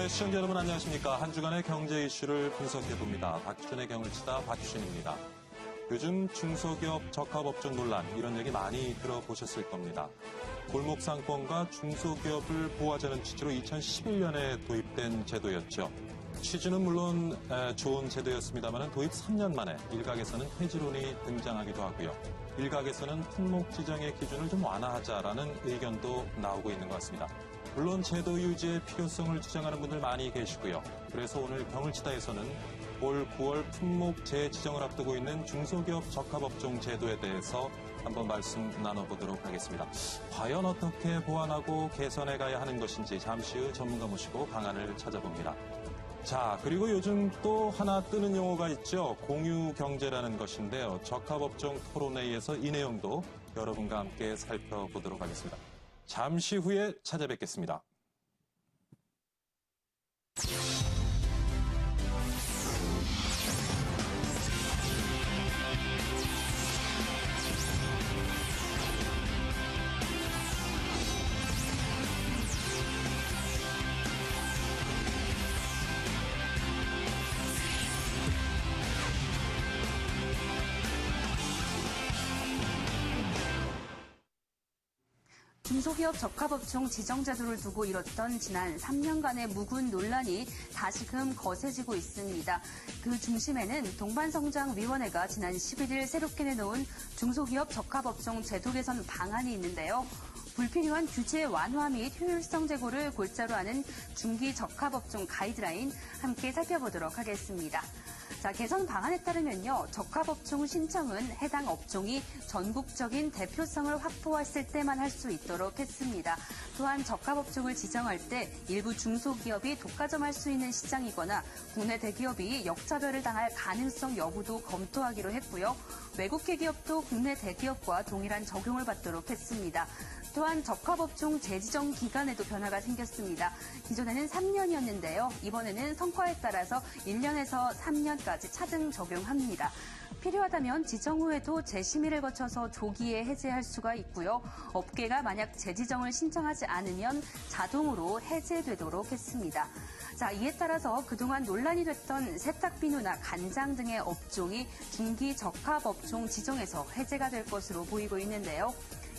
네, 시청자 여러분 안녕하십니까. 한 주간의 경제 이슈를 분석해봅니다. 박규준의 경을 치다 박규준입니다. 요즘 중소기업 적합업종 논란, 이런 얘기 많이 들어보셨을 겁니다. 골목상권과 중소기업을 보호하자는 취지로 2011년에 도입된 제도였죠. 취지는 물론 좋은 제도였습니다만 도입 3년 만에 일각에서는 폐지론이 등장하기도 하고요. 일각에서는 품목 지정의 기준을 좀 완화하자라는 의견도 나오고 있는 것 같습니다. 물론 제도 유지의 필요성을 주장하는 분들 많이 계시고요. 그래서 오늘 경을치다에서는 올 9월 품목 재지정을 앞두고 있는 중소기업 적합업종 제도에 대해서 한번 말씀 나눠보도록 하겠습니다. 과연 어떻게 보완하고 개선해 가야 하는 것인지 잠시 후 전문가 모시고 방안을 찾아봅니다. 자, 그리고 요즘 또 하나 뜨는 용어가 있죠. 공유경제라는 것인데요. 적합업종 토론회에서 이 내용도 여러분과 함께 살펴보도록 하겠습니다. 잠시 후에 찾아뵙겠습니다. 중소기업 적합업종 지정제도를 두고 이뤘던 지난 3년간의 묵은 논란이 다시금 거세지고 있습니다. 그 중심에는 동반성장위원회가 지난 11일 새롭게 내놓은 중소기업 적합업종 제도 개선 방안이 있는데요. 불필요한 규제 완화 및 효율성 제고를 골자로 하는 중기 적합업종 가이드라인 함께 살펴보도록 하겠습니다. 자, 개선 방안에 따르면요, 적합업종 신청은 해당 업종이 전국적인 대표성을 확보했을 때만 할 수 있도록 했습니다. 또한 적합업종을 지정할 때 일부 중소기업이 독과점할 수 있는 시장이거나 국내 대기업이 역차별을 당할 가능성 여부도 검토하기로 했고요. 외국계 기업도 국내 대기업과 동일한 적용을 받도록 했습니다. 또한 적합업종 재지정 기간에도 변화가 생겼습니다. 기존에는 3년이었는데요. 이번에는 성과에 따라서 1년에서 3년까지 차등 적용합니다. 필요하다면 지정 후에도 재심의를 거쳐서 조기에 해제할 수가 있고요. 업계가 만약 재지정을 신청하지 않으면 자동으로 해제되도록 했습니다. 자, 이에 따라서 그동안 논란이 됐던 세탁비누나 간장 등의 업종이 중기 적합업종 지정에서 해제가 될 것으로 보이고 있는데요.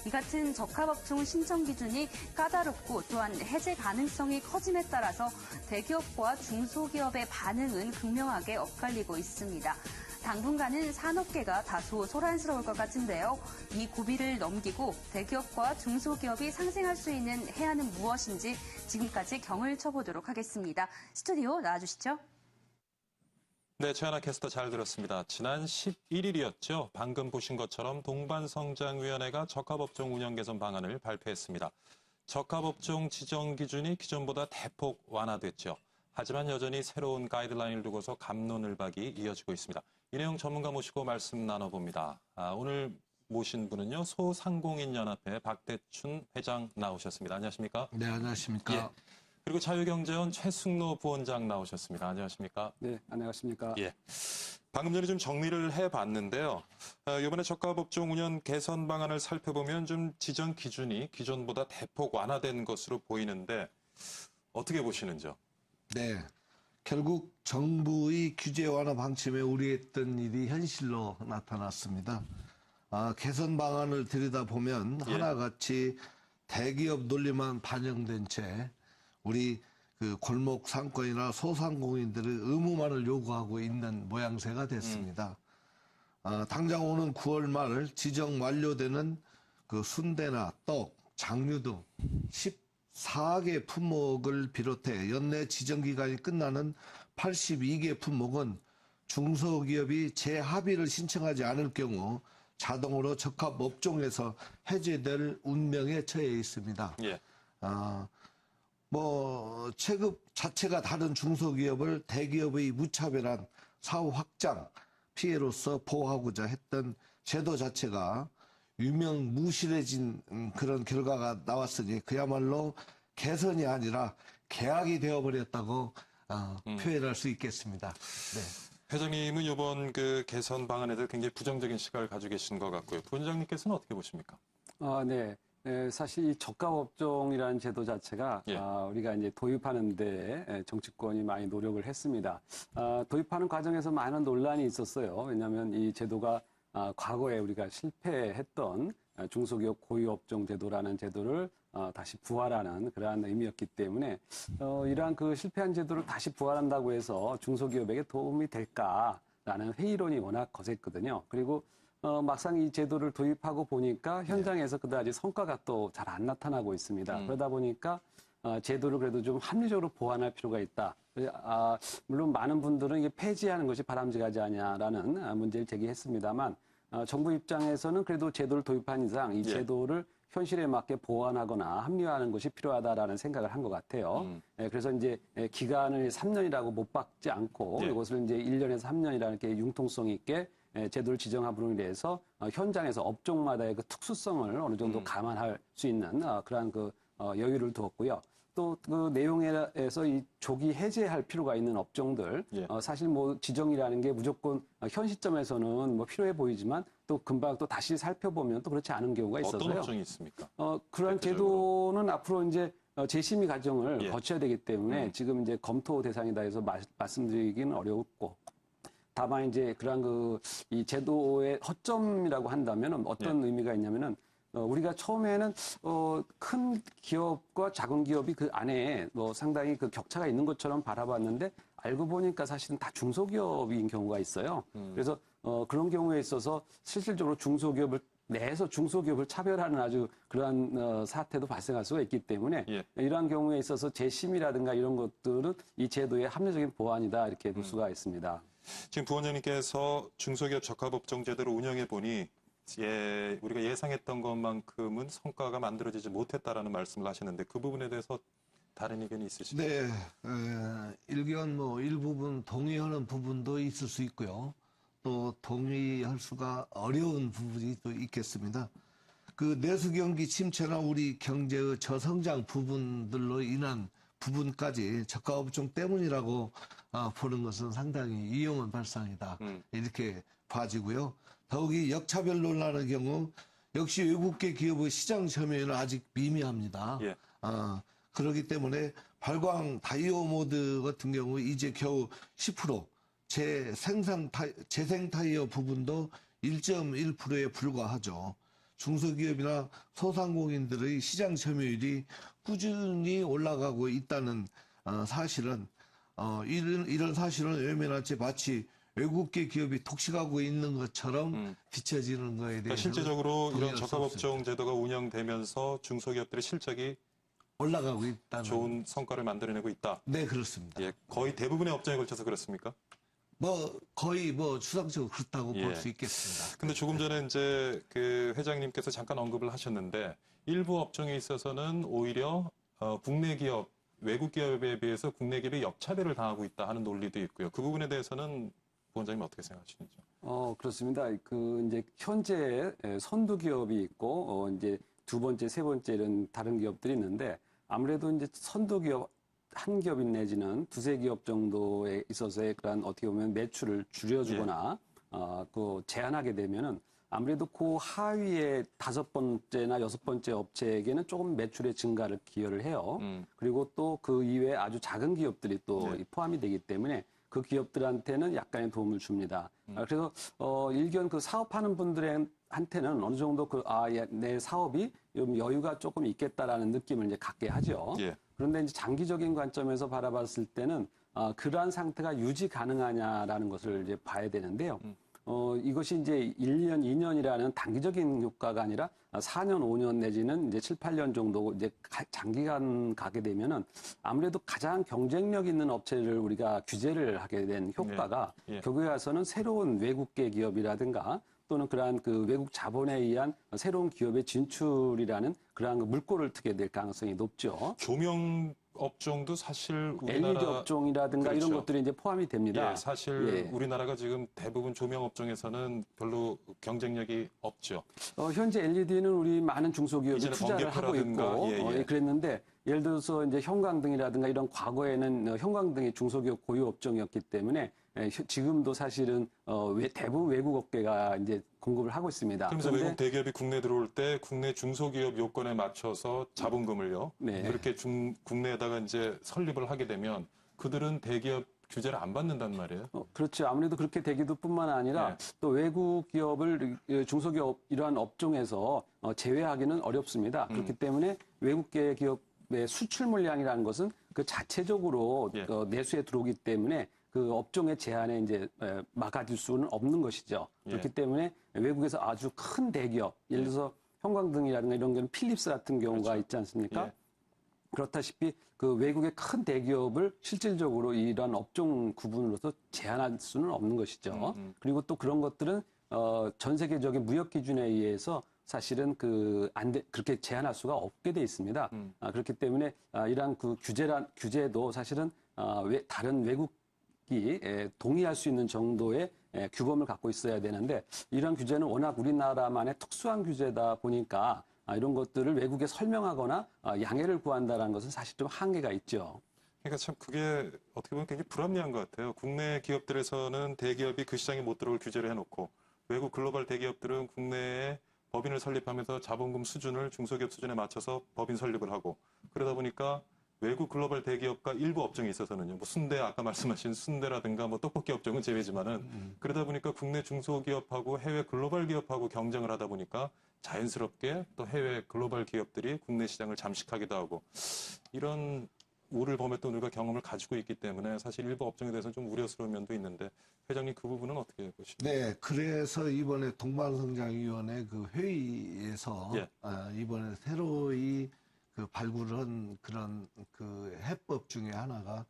이 같은 적합업종 신청 기준이 까다롭고 또한 해제 가능성이 커짐에 따라서 대기업과 중소기업의 반응은 극명하게 엇갈리고 있습니다. 당분간은 산업계가 다소 소란스러울 것 같은데요. 이 고비를 넘기고 대기업과 중소기업이 상생할 수 있는 해안은 무엇인지 지금까지 경을 쳐보도록 하겠습니다. 스튜디오 나와주시죠. 네, 최하나 캐스터 잘 들었습니다. 지난 11일이었죠. 방금 보신 것처럼 동반성장위원회가 적합업종 운영 개선 방안을 발표했습니다. 적합업종 지정 기준이 기존보다 대폭 완화됐죠. 하지만 여전히 새로운 가이드라인을 두고서 갑론을박이 이어지고 있습니다. 이 내용 전문가 모시고 말씀 나눠봅니다. 오늘 모신 분은요, 소상공인연합회 박대춘 회장 나오셨습니다. 안녕하십니까? 네, 안녕하십니까? 예. 그리고 자유경제원 최승로 부원장 나오셨습니다. 안녕하십니까? 네, 안녕하십니까? 예. 방금 전에 좀 정리를 해봤는데요. 이번에 적합업종 운영 개선 방안을 살펴보면 좀 지정 기준이 기존보다 대폭 완화된 것으로 보이는데 어떻게 보시는지요? 네, 결국 정부의 규제 완화 방침에 우려했던 일이 현실로 나타났습니다. 개선 방안을 들여다보면 예. 하나같이 대기업 논리만 반영된 채 우리 그 골목 상권이나 소상공인들의 의무만을 요구하고 있는 모양새가 됐습니다. 당장 오는 9월 말 지정 완료되는 그 순대나 떡, 장류 등 14개 품목을 비롯해 연내 지정 기간이 끝나는 82개 품목은 중소기업이 재합의를 신청하지 않을 경우 자동으로 적합업종에서 해제될 운명에 처해 있습니다. 예. 체급 자체가 다른 중소기업을 대기업의 무차별한 사후 확장 피해로서 보호하고자 했던 제도 자체가 유명무실해진 그런 결과가 나왔으니 그야말로 개선이 아니라 계약이 되어버렸다고 표현할 수 있겠습니다. 네. 회장님은 이번 그 개선 방안에 대해 굉장히 부정적인 시각을 가지고 계신 것 같고요. 부원장님께서는 어떻게 보십니까? 네. 사실 이 적합업종이라는 제도 자체가 예. 우리가 이제 도입하는데 정치권이 많이 노력을 했습니다. 도입하는 과정에서 많은 논란이 있었어요. 왜냐하면 이 제도가 과거에 우리가 실패했던 중소기업 고유업종 제도라는 제도를 다시 부활하는 그러한 의미였기 때문에 이러한 그 실패한 제도를 다시 부활한다고 해서 중소기업에게 도움이 될까라는 회의론이 워낙 거셌거든요. 그리고 막상 이 제도를 도입하고 보니까 현장에서 그다지 성과가 또 잘 안 나타나고 있습니다. 그러다 보니까 제도를 그래도 좀 합리적으로 보완할 필요가 있다. 물론 많은 분들은 이게 폐지하는 것이 바람직하지 않냐라는 문제를 제기했습니다만 정부 입장에서는 그래도 제도를 도입한 이상 이 제도를 현실에 맞게 보완하거나 합리화하는 것이 필요하다라는 생각을 한 것 같아요. 그래서 이제 기간을 3년이라고 못 박지 않고 이것을 이제 1년에서 3년이라는 이렇게 융통성 있게 제도를 지정함으로 인해서 현장에서 업종마다의 그 특수성을 어느 정도 감안할 수 있는 그러한 그 여유를 두었고요. 또 그 내용에서 이 조기 해제할 필요가 있는 업종들, 사실 뭐 지정이라는 게 무조건 현 시점에서는 뭐 필요해 보이지만 또 금방 또 다시 살펴보면 또 그렇지 않은 경우가 있어서요. 어떤 업종이 있습니까? 그러한 대표적으로. 제도는 앞으로 이제 재심의 과정을 거쳐야 되기 때문에 지금 이제 검토 대상이다 해서 말씀드리기는 어렵고 다만 이제 그러한 이 제도의 허점이라고 한다면 어떤 의미가 있냐면은 우리가 처음에는 큰 기업과 작은 기업이 그 안에 상당히 그 격차가 있는 것처럼 바라봤는데 알고 보니까 사실은 다 중소기업인 경우가 있어요. 그래서 그런 경우에 있어서 실질적으로 중소기업을 내에서 중소기업을 차별하는 아주 그러한 사태도 발생할 수가 있기 때문에 이러한 경우에 있어서 재심이라든가 이런 것들은 이 제도의 합리적인 보완이다 이렇게 볼 수가 있습니다. 지금 부원장님께서 중소기업 적합업종 제도를 운영해 보니 우리가 예상했던 것만큼은 성과가 만들어지지 못했다라는 말씀을 하셨는데 그 부분에 대해서 다른 의견이 있으십니까? 네, 일견 일부분 동의하는 부분도 있을 수 있고요. 또 동의할 수가 어려운 부분이 또 있겠습니다. 그 내수 경기 침체나 우리 경제의 저성장 부분들로 인한 부분까지 적합업종 때문이라고 보는 것은 상당히 위험한 발상이다. 이렇게 봐지고요. 더욱이 역차별 논란의 경우 역시 외국계 기업의 시장 점유율은 아직 미미합니다. 그렇기 때문에 발광 다이오 모드 같은 경우 이제 겨우 10%, 재생 타이어 부분도 1.1%에 불과하죠. 중소기업이나 소상공인들의 시장 점유율이 꾸준히 올라가고 있다는 사실은 이런 사실은 외면한 채 마치 외국계 기업이 독식하고 있는 것처럼 비춰지는 거에 대해서 그러니까 실제적으로 이런 적합업종 제도가 운영되면서 중소기업들의 실적이 올라가고 있다는 좋은 성과를 만들어내고 있다. 네, 그렇습니다. 거의 대부분의 업종에 걸쳐서 그렇습니까? 거의 추상적으로 그렇다고 볼 수 있겠습니다. 근데 조금 전에 이제 그 회장님께서 잠깐 언급을 하셨는데 일부 업종에 있어서는 오히려 국내 기업, 외국 기업에 비해서 국내 기업이 역차별을 당하고 있다 하는 논리도 있고요. 그 부분에 대해서는 부원장님 어떻게 생각하시는지? 그렇습니다. 이제 현재 선두 기업이 있고 이제 두 번째, 세 번째 이런 다른 기업들이 있는데 아무래도 이제 선두 기업 한 기업 내지는 두세 기업 정도에 있어서의 그런 어떻게 보면 매출을 줄여주거나 그 제한하게 되면은 아무래도 그 하위의 다섯 번째나 여섯 번째 업체에게는 조금 매출의 증가를 기여를 해요. 그리고 또 그 이외에 아주 작은 기업들이 또 포함이 되기 때문에 그 기업들한테는 약간의 도움을 줍니다. 그래서 일견 그 사업하는 분들한테는 어느 정도 내 사업이 좀 여유가 조금 있겠다라는 느낌을 이제 갖게 하죠. 그런데 이제 장기적인 관점에서 바라봤을 때는 그러한 상태가 유지 가능하냐라는 것을 이제 봐야 되는데요. 이것이 이제 1년, 2년이라는 단기적인 효과가 아니라 4년, 5년 내지는 이제 7, 8년 정도 이제 장기간 가게 되면은 아무래도 가장 경쟁력 있는 업체를 우리가 규제를 하게 된 효과가 결국에 가서는 새로운 외국계 기업이라든가 또는 그러한 그 외국 자본에 의한 새로운 기업의 진출이라는 그러한 물꼬를 트게 될 가능성이 높죠. 조명 업종도 사실 우리나라 LED 업종이라든가 이런 것들이 이제 포함이 됩니다. 사실 우리나라가 지금 대부분 조명 업종에서는 별로 경쟁력이 없죠. 현재 LED는 우리 많은 중소기업이 이제는 투자를 하고 있고 그랬는데 예를 들어서 이제 형광등이라든가 이런 과거에는 형광등이 중소기업 고유 업종이었기 때문에 지금도 사실은 대부분 외국 업계가 이제 공급을 하고 있습니다. 그러면서 외국 대기업이 국내 들어올 때 국내 중소기업 요건에 맞춰서 자본금을요. 네. 그렇게 국내에다가 이제 설립을 하게 되면 그들은 대기업 규제를 안 받는단 말이에요. 그렇죠. 아무래도 그렇게 되기도 뿐만 아니라 네. 또 외국 기업을 중소기업 이러한 업종에서 제외하기는 어렵습니다. 그렇기 때문에 외국계 기업의 수출 물량이라는 것은 그 자체적으로 예. 내수에 들어오기 때문에 그 업종의 제한에 이제 막아줄 수는 없는 것이죠. 그렇기 예. 때문에 외국에서 아주 큰 대기업, 예를 들어서 형광등이라든가 이런 경우는 필립스 같은 경우가 그렇죠. 있지 않습니까? 예. 그렇다시피 그 외국의 큰 대기업을 실질적으로 이러한 업종 구분으로서 제한할 수는 없는 것이죠. 그리고 또 그런 것들은 전 세계적인 무역 기준에 의해서 사실은 그렇게 제한할 수가 없게 돼 있습니다. 그렇기 때문에 이러한 그 규제도 사실은 다른 외국이 동의할 수 있는 정도의 규범을 갖고 있어야 되는데 이러한 규제는 워낙 우리나라만의 특수한 규제다 보니까 이런 것들을 외국에 설명하거나 양해를 구한다는 것은 사실 좀 한계가 있죠. 그러니까 참 그게 어떻게 보면 굉장히 불합리한 것 같아요. 국내 기업들에서는 대기업이 그 시장에 못 들어올 규제를 해놓고 외국 글로벌 대기업들은 국내에 법인을 설립하면서 자본금 수준을 중소기업 수준에 맞춰서 법인 설립을 하고 그러다 보니까 외국 글로벌 대기업과 일부 업종에 있어서는요. 뭐 순대 아까 말씀하신 순대라든가 뭐 떡볶이 업종은 제외지만은 그러다 보니까 국내 중소기업하고 해외 글로벌 기업하고 경쟁을 하다 보니까 자연스럽게 또 해외 글로벌 기업들이 국내 시장을 잠식하기도 하고 이런 우를 범했던 우리가 경험을 가지고 있기 때문에 사실 일부 업종에 대해서 좀 우려스러운 면도 있는데 회장님 그 부분은 어떻게 보십니까? 네, 그래서 이번에 동반성장위원회 그 회의에서 예. 이번에 새로이 그 발굴한 그런 그 해법 중에 하나가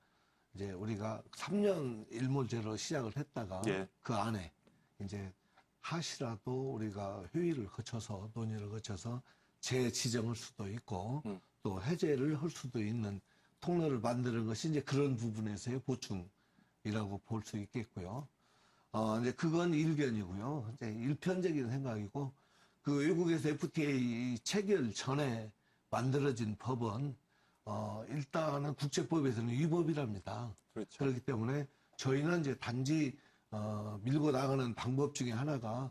이제 우리가 3년 일몰제로 시작을 했다가 예. 그 안에 이제 하시라도 우리가 회의를 거쳐서 논의를 거쳐서 재지정할 수도 있고 또 해제를 할 수도 있는 통로를 만드는 것이 이제 그런 부분에서의 보충이라고 볼 수 있겠고요. 이제 그건 일견이고요. 이제 일편적인 생각이고 그 외국에서 FTA 체결 전에 만들어진 법은 일단은 국제법에서는 위법이랍니다. 그렇죠. 그렇기 때문에 저희는 이제 단지 밀고 나가는 방법 중에 하나가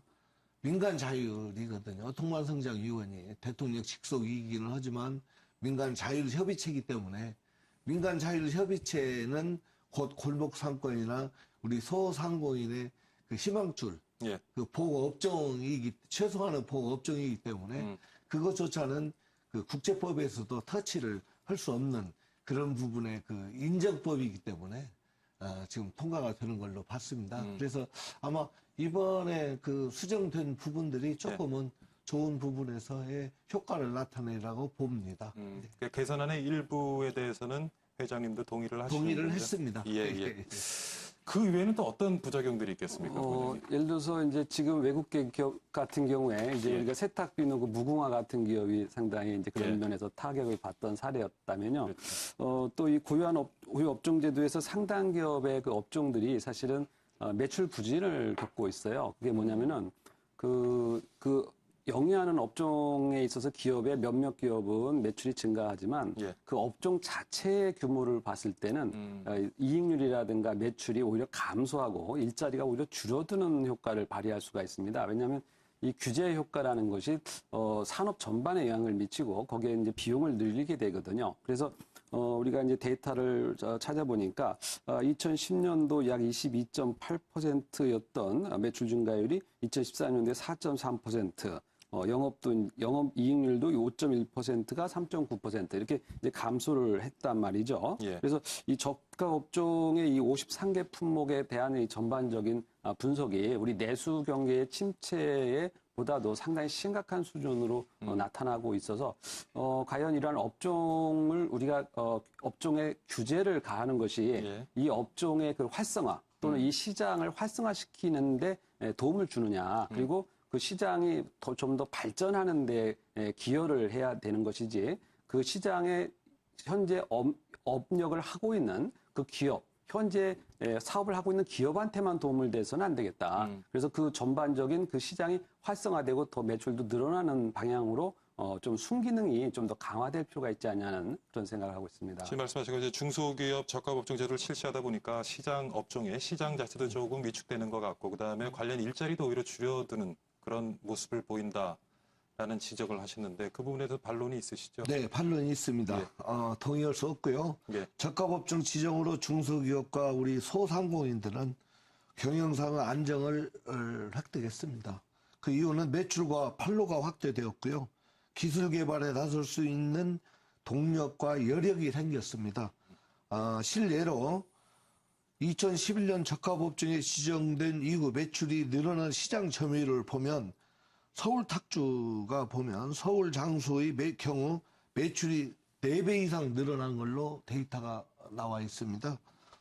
민간 자율이거든요. 통반성장위원회 대통령 직속이기는 하지만 민간 자율협의체이기 때문에 민간 자율협의체는 곧 골목상권이나 우리 소상공인의 그 희망줄, 예. 그 최소한의 보호업종이기 때문에 그것조차는 그 국제법에서도 터치를 할 수 없는 그런 부분의 그 인정법이기 때문에 지금 통과가 되는 걸로 봤습니다. 그래서 아마 이번에 그 수정된 부분들이 조금은 좋은 부분에서의 효과를 나타내라고 봅니다. 그러니까 개선안의 일부에 대해서는 회장님도 동의를 하시는 동의를 거죠? 했습니다. 예, 예. 그 외에는 또 어떤 부작용들이 있겠습니까? 예를 들어서 이제 지금 외국계 기업 같은 경우에 이제 예. 우리가 세탁 비누 그 무궁화 같은 기업이 상당히 이제 그런 예. 면에서 타격을 받던 사례였다면요. 그렇죠. 또 이 고유 업종 제도에서 상당 기업의 그 업종들이 사실은 매출 부진을 겪고 있어요. 그게 뭐냐면은 그 영위하는 업종에 있어서 기업의 몇몇 기업은 매출이 증가하지만 예. 그 업종 자체의 규모를 봤을 때는 이익률이라든가 매출이 오히려 감소하고 일자리가 오히려 줄어드는 효과를 발휘할 수가 있습니다. 왜냐하면 이 규제 효과라는 것이 산업 전반에 영향을 미치고 거기에 이제 비용을 늘리게 되거든요. 그래서 우리가 이제 데이터를 찾아보니까 2010년도 약 22.8%였던 매출 증가율이 2014년도에 4.3%, 영업이익률도 5.1%가 3.9% 이렇게 이제 감소를 했단 말이죠. 예. 그래서 이 저가 업종의 이 53개 품목에 대한 이 전반적인 분석이 우리 내수 경기의 침체에 보다도 상당히 심각한 수준으로 나타나고 있어서 과연 이러한 업종을 우리가 업종의 규제를 가하는 것이 예. 이 업종의 그 활성화 또는 이 시장을 활성화시키는데 도움을 주느냐 그리고 그 시장이 좀 더 발전하는 데 기여를 해야 되는 것이지 그 시장에 현재 업력을 하고 있는 그 기업 현재 사업을 하고 있는 기업한테만 도움을 돼서는 안 되겠다. 그래서 그 전반적인 그 시장이 활성화되고 더 매출도 늘어나는 방향으로 좀 순기능이 좀 더 강화될 필요가 있지 않냐는 그런 생각을 하고 있습니다. 지금 말씀하신 거 이제 중소기업 적합업종 제도를 실시하다 보니까 시장 업종의 시장 자체도 조금 위축되는 것 같고 그다음에 관련 일자리도 오히려 줄어드는 그런 모습을 보인다라는 지적을 하셨는데 그 부분에 대해서 반론이 있으시죠? 네, 반론이 있습니다. 예. 동의할 수 없고요. 예. 적합업종 지정으로 중소기업과 우리 소상공인들은 경영상 안정을 획득했습니다. 그 이유는 매출과 판로가 확대되었고요. 기술 개발에 나설 수 있는 동력과 여력이 생겼습니다. 실례로 2011년 적합업종에 지정된 이후 매출이 늘어난 시장 점유율을 보면 서울 탁주가 보면 서울 장소의 경우 매출이 4배 이상 늘어난 걸로 데이터가 나와 있습니다.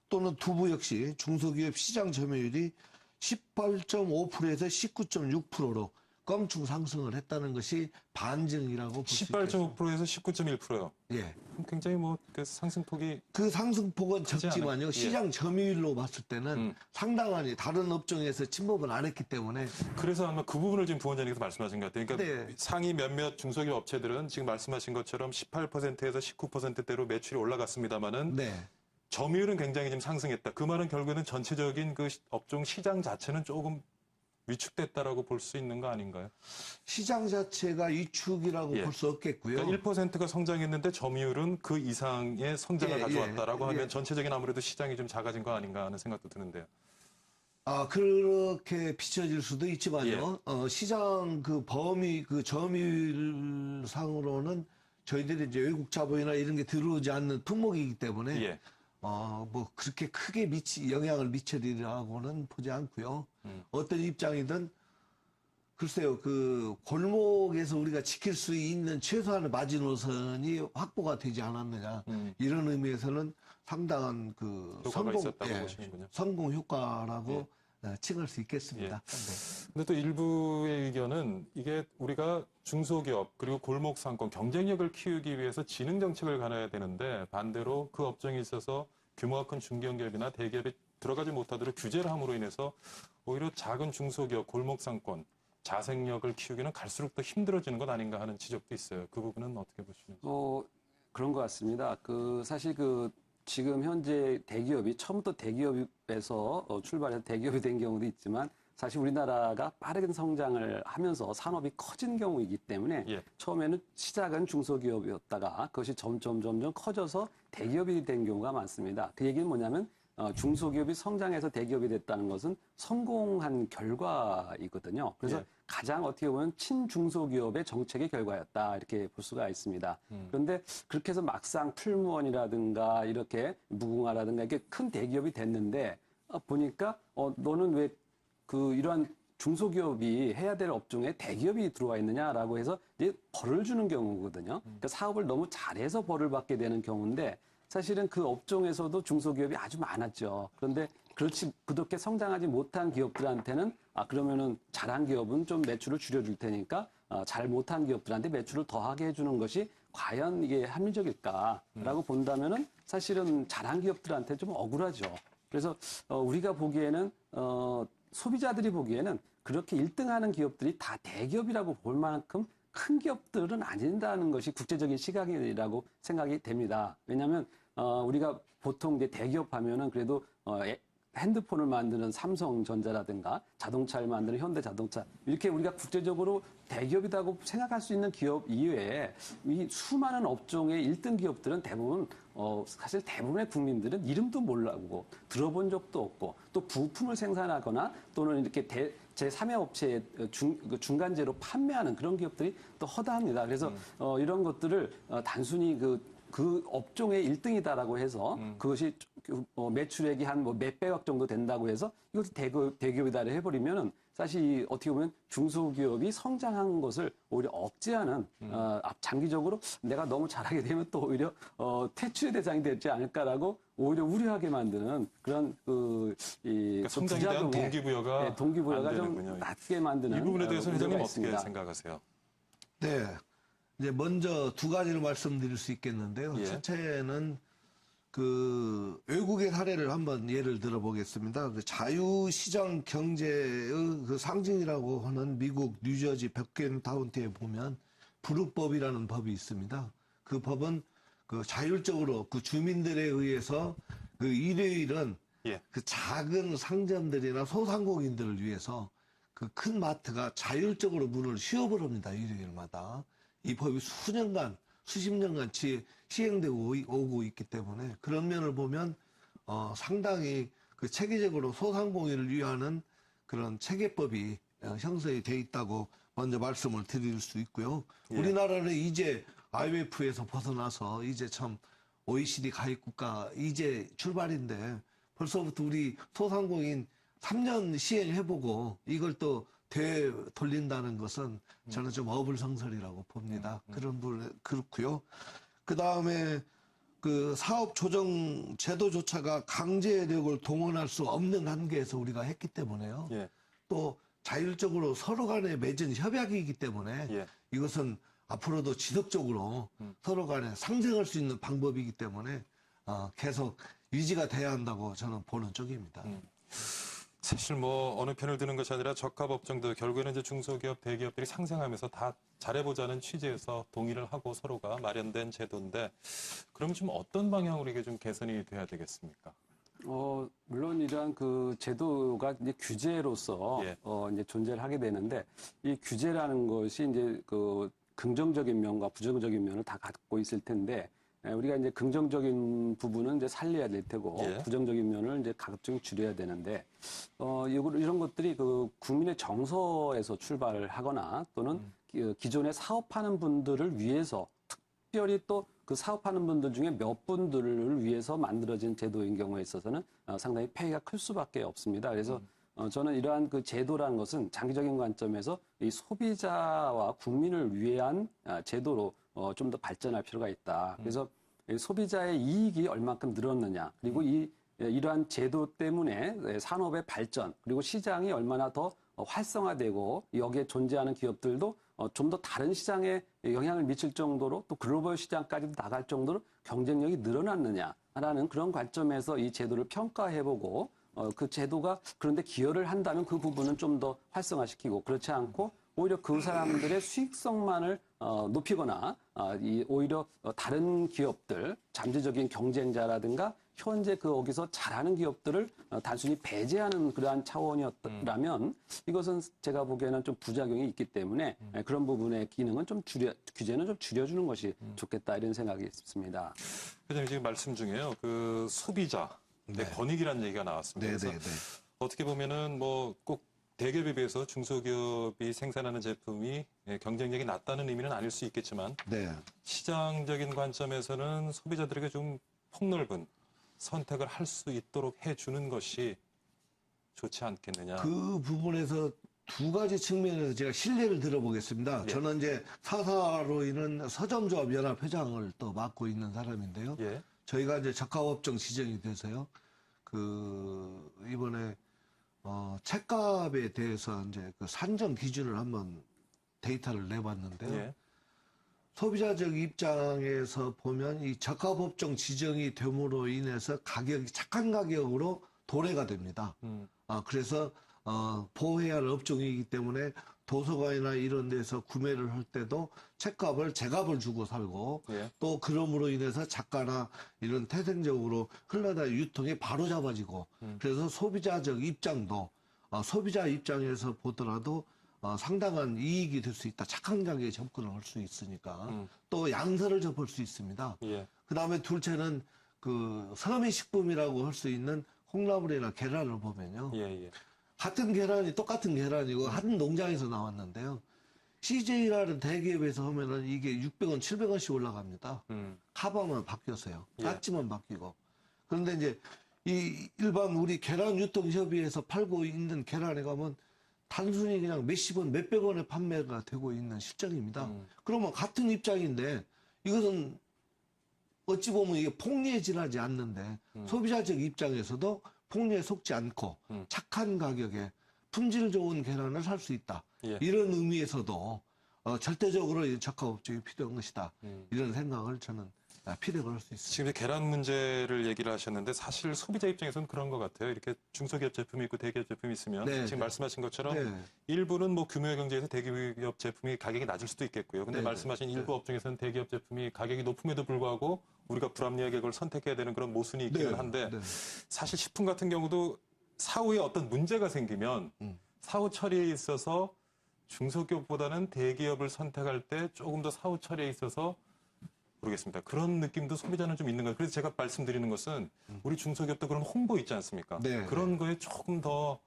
또는 두부 역시 중소기업 시장 점유율이 18.5%에서 19.6%로 껑충 상승을 했다는 것이 반증이라고 볼 수 있겠습니다. 18.5%에서 19.1%요. 예. 굉장히 그 상승폭이 그 상승폭은 크지 적지만요. 않아요? 예. 시장 점유율로 봤을 때는 상당한 다른 업종에서 침범을 안 했기 때문에 그래서 아마 그 부분을 지금 부원장님께서 말씀하신 것 같아요. 그러니까 네. 상위 몇몇 중소기업 업체들은 지금 말씀하신 것처럼 18%에서 19%대로 매출이 올라갔습니다만은 네. 점유율은 굉장히 지금 상승했다. 그 말은 결국에는 전체적인 그 업종 시장 자체는 조금 위축됐다라고 볼 수 있는 거 아닌가요? 시장 자체가 위축이라고 예. 볼 수 없겠고요. 그러니까 1%가 성장했는데 점유율은 그 이상의 성장을 예, 가져왔다라고 예, 하면 예. 전체적인 아무래도 시장이 좀 작아진 거 아닌가 하는 생각도 드는데요. 그렇게 비춰질 수도 있지만요. 시장 그 범위, 그 점유율 상으로는 저희들이 이제 외국 자본이나 이런 게 들어오지 않는 품목이기 때문에 예. 뭐 그렇게 크게 영향을 미치리라고는 보지 않고요. 어떤 입장이든 글쎄요, 그 골목에서 우리가 지킬 수 있는 최소한의 마지노선이 확보가 되지 않았느냐 이런 의미에서는 상당한 그 효과가 있었다고 보시는군요. 성공 효과라고 칭할 수 있겠습니다. 예. 네. 근데 또 일부의 의견은 이게 우리가 중소기업 그리고 골목 상권 경쟁력을 키우기 위해서 지능 정책을 가져야 되는데 반대로 그 업종에 있어서 규모가 큰 중견기업이나 대기업이 들어가지 못하도록 규제를 함으로 인해서 오히려 작은 중소기업 골목 상권 자생력을 키우기는 갈수록 더 힘들어지는 것 아닌가 하는 지적도 있어요. 그 부분은 어떻게 보시는지? 그런 것 같습니다. 사실 지금 현재 대기업이 처음부터 대기업에서 출발해서 대기업이 된 경우도 있지만 사실 우리나라가 빠르게 성장을 하면서 산업이 커진 경우이기 때문에 예. 처음에는 시작은 중소기업이었다가 그것이 점점 커져서 대기업이 된 경우가 많습니다. 그 얘기는 뭐냐면 중소기업이 성장해서 대기업이 됐다는 것은 성공한 결과이거든요. 그래서 예. 가장 어떻게 보면 친중소기업의 정책의 결과였다 이렇게 볼 수가 있습니다. 그런데 그렇게 해서 막상 풀무원이라든가 이렇게 무궁화라든가 이렇게 큰 대기업이 됐는데 보니까 너는 왜 이러한 중소기업이 해야 될 업종에 대기업이 들어와 있느냐라고 해서 이제 벌을 주는 경우거든요. 그러니까 사업을 너무 잘해서 벌을 받게 되는 경우인데 사실은 그 업종에서도 중소기업이 아주 많았죠. 그런데 그렇게 성장하지 못한 기업들한테는 그러면은 잘한 기업은 좀 매출을 줄여줄 테니까 잘 못한 기업들한테 매출을 더하게 해주는 것이 과연 이게 합리적일까라고 본다면은 사실은 잘한 기업들한테 좀 억울하죠. 그래서 우리가 보기에는 소비자들이 보기에는 그렇게 1등하는 기업들이 다 대기업이라고 볼 만큼 큰 기업들은 아닌다는 것이 국제적인 시각이라고 생각이 됩니다. 왜냐하면 우리가 보통 이제 대기업 하면은 그래도 핸드폰을 만드는 삼성전자라든가 자동차를 만드는 현대자동차 이렇게 우리가 국제적으로 대기업이라고 생각할 수 있는 기업 이외에 이 수많은 업종의 1등 기업들은 대부분 사실 대부분의 국민들은 이름도 모르고 들어본 적도 없고 또 부품을 생산하거나 또는 이렇게 제3의 업체에 중간재로 판매하는 그런 기업들이 또 허다합니다. 그래서 이런 것들을 단순히 그 업종의 1등이다라고 해서 그것이 매출액이 한 몇백억 정도 된다고 해서 이것을 대기업이다 해버리면은 사실 어떻게 보면 중소기업이 성장한 것을 오히려 억제하는 장기적으로 내가 너무 잘하게 되면 또 오히려 퇴출의 대상이 되지 않을까라고 오히려 우려하게 만드는 그런 그러니까 성장에 대한 동기부여가 동기부여가 안 좀 되는군요. 낮게 만드는 이 부분에 대해서 회장님 어떻게 있습니다. 생각하세요? 네. 이제 먼저 두 가지를 말씀드릴 수 있겠는데요. 예. 첫째는 외국의 사례를 한번 예를 들어보겠습니다. 자유시장 경제의 그 상징이라고 하는 미국 뉴저지 벽겐 카운티에 보면 부르법이라는 법이 있습니다. 그 법은 그 자율적으로 그 주민들에 의해서 그 일요일은 예. 그 작은 상점들이나 소상공인들을 위해서 그 큰 마트가 자율적으로 문을 쉬어버립니다. 일요일마다. 이 법이 수년간, 수십 년간 시행되고 오고 있기 때문에 그런 면을 보면 상당히 그 체계적으로 소상공인을 위하는 그런 체계법이 형성이 돼 있다고 먼저 말씀을 드릴 수 있고요. 예. 우리나라는 이제 IMF에서 벗어나서 이제 참 OECD 가입국가 이제 출발인데 벌써부터 우리 소상공인 3년 시행해보고 이걸 또 되돌린다는 것은 저는 좀 어불성설이라고 봅니다. 그런 부분 그렇고요. 그 다음에 그 사업 조정 제도조차가 강제력을 동원할 수 없는 한계에서 우리가 했기 때문에요. 예. 또 자율적으로 서로 간에 맺은 협약이기 때문에 예. 이것은 앞으로도 지속적으로 서로 간에 상생할 수 있는 방법이기 때문에 계속 유지가 돼야 한다고 저는 보는 쪽입니다. 사실 뭐 어느 편을 드는 것이 아니라 적합업종도 결국에는 이제 중소기업, 대기업들이 상생하면서 다 잘해보자는 취지에서 동의를 하고 서로가 마련된 제도인데 그럼 좀 어떤 방향으로 이게 좀 개선이 돼야 되겠습니까? 물론 이러한 그 제도가 이제 규제로서 예. 이제 존재를 하게 되는데 이 규제라는 것이 이제 그 긍정적인 면과 부정적인 면을 다 갖고 있을 텐데 우리가 이제 긍정적인 부분은 이제 살려야 될 테고 예. 부정적인 면을 이제 가급적 줄여야 되는데 이런 것들이 그 국민의 정서에서 출발을 하거나 또는 기존에 사업하는 분들을 위해서 특별히 또 그 사업하는 분들 중에 몇 분들을 위해서 만들어진 제도인 경우에 있어서는 상당히 폐해가 클 수밖에 없습니다. 그래서 저는 이러한 그 제도라는 것은 장기적인 관점에서 이 소비자와 국민을 위한 제도로 좀 더 발전할 필요가 있다. 그래서 소비자의 이익이 얼마큼 늘었느냐, 그리고 이러한 제도 때문에 산업의 발전, 그리고 시장이 얼마나 더 활성화되고 여기에 존재하는 기업들도 좀 더 다른 시장에 영향을 미칠 정도로 또 글로벌 시장까지도 나갈 정도로 경쟁력이 늘어났느냐라는 그런 관점에서 이 제도를 평가해보고 그 제도가 그런데 기여를 한다면 그 부분은 좀 더 활성화시키고 그렇지 않고 오히려 그 사람들의 수익성만을 높이거나 오히려 다른 기업들, 잠재적인 경쟁자라든가 현재 거기서 잘하는 기업들을 단순히 배제하는 그러한 차원이었다면 이것은 제가 보기에는 좀 부작용이 있기 때문에 그런 부분의 기능은 규제는 좀 줄여주는 것이 좋겠다 이런 생각이 있습니다. 회장님 지금 말씀 중에요. 그 소비자 권익이라는 얘기가 나왔습니다. 네네네. 그래서 어떻게 보면은 뭐 꼭 대기업에 비해서 중소기업이 생산하는 제품이 경쟁력이 낮다는 의미는 아닐 수 있겠지만 네. 시장적인 관점에서는 소비자들에게 좀 폭넓은 선택을 할 수 있도록 해주는 것이 좋지 않겠느냐. 그 부분에서 두 가지 측면에서 제가 실례를 들어보겠습니다. 예. 저는 이제 사사로 있는 서점조합 연합 회장을 또 맡고 있는 사람인데요. 예. 저희가 이제 적합업종 지정이 돼서요. 이번에 책값에 대해서 이제 그 산정 기준을 한번 데이터를 내봤는데요. 예. 소비자적 입장에서 보면 이 적합업종 지정이 됨으로 인해서 가격이 착한 가격으로 도래가 됩니다. 그래서 보호해야 할 업종이기 때문에 도서관이나 이런 데서 구매를 할 때도 책값을 제값을 주고 살고 예. 또 그럼으로 인해서 작가나 이런 태생적으로 흘러다 유통이 바로 잡아지고 그래서 소비자적 입장도 소비자 입장에서 보더라도 상당한 이익이 될 수 있다. 착한 가격에 접근을 할 수 있으니까 또 양서를 접할 수 있습니다. 예. 그 다음에 둘째는 그 서민식품이라고 할 수 있는 콩나물이나 계란을 보면요. 예. 예. 같은 계란이 똑같은 계란이고 한 농장에서 나왔는데요. CJ라는 대기업에서 하면은 이게 600원, 700원씩 올라갑니다. 카바만 바뀌었어요. 예. 딱지만 바뀌고. 그런데 이제 이 일반 우리 계란 유통협의회에서 팔고 있는 계란에 가면 단순히 그냥 몇십 원, 몇백 원에 판매가 되고 있는 실정입니다. 그러면 같은 입장인데 이것은 어찌 보면 이게 폭리에 지나지 않는데 소비자적 입장에서도 폭리에 속지 않고 착한 가격에 품질 좋은 계란을 살 수 있다. 예. 이런 의미에서도 절대적으로 이 적합업종이 필요한 것이다. 이런 생각을 저는 피력을 할 수 있습니다. 지금 이제 계란 문제를 얘기를 하셨는데 사실 소비자 입장에서는 그런 것 같아요. 이렇게 중소기업 제품이 있고 대기업 제품이 있으면 네, 지금 네. 말씀하신 것처럼 네. 일부는 뭐 규모의 경제에서 대기업 제품이 가격이 낮을 수도 있겠고요. 근데 네, 말씀하신 네. 일부 업종에서는 대기업 제품이 가격이 높음에도 불구하고 우리가 불합리하게 그걸 선택해야 되는 그런 모순이 있기는 네, 한데 네. 사실 식품 같은 경우도 사후에 어떤 문제가 생기면 사후 처리에 있어서 중소기업보다는 대기업을 선택할 때 조금 더 사후 처리에 있어서 모르겠습니다. 그런 느낌도 소비자는 좀 있는 거예요. 그래서 제가 말씀드리는 것은 우리 중소기업도 그런 홍보 있지 않습니까? 네, 그런 거에 조금 더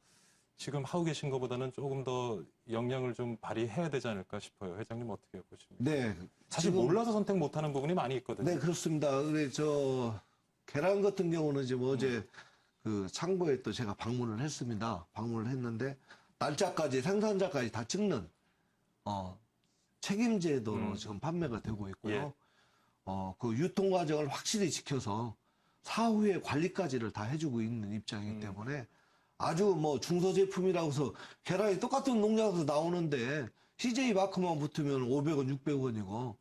지금 하고 계신 것보다는 조금 더 영향을 좀 발휘해야 되지 않을까 싶어요. 회장님 어떻게 보십니까? 네. 사실 지금- 몰라서 선택 못하는 부분이 많이 있거든요. 네, 그렇습니다. 근데 계란 같은 경우는 지금 어제 그 창고에 또 제가 방문을 했습니다. 방문을 했는데 날짜까지 생산자까지 다 찍는 책임제도로 지금 판매가 되고 있고요. 예. 그 유통 과정을 확실히 지켜서 사후에 관리까지를 다 해주고 있는 입장이기 때문에 아주 뭐 중소 제품이라고 해서 계란이 똑같은 농장에서 나오는데 CJ 마크만 붙으면 500원, 600원이고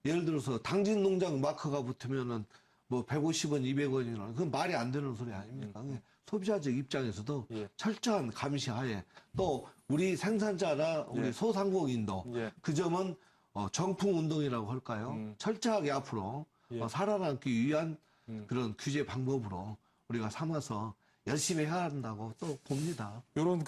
예를 들어서 당진 농장 마크가 붙으면은 뭐 150원, 200원이나 그건 말이 안 되는 소리 아닙니까? 소비자적 입장에서도 예. 철저한 감시하에 또 우리 생산자나 우리 예. 소상공인도 예. 그 점은 정풍 운동이라고 할까요? 철저하게 앞으로 예. 살아남기 위한 그런 규제 방법으로 우리가 삼아서 열심히 해야 한다고 또 봅니다. 이런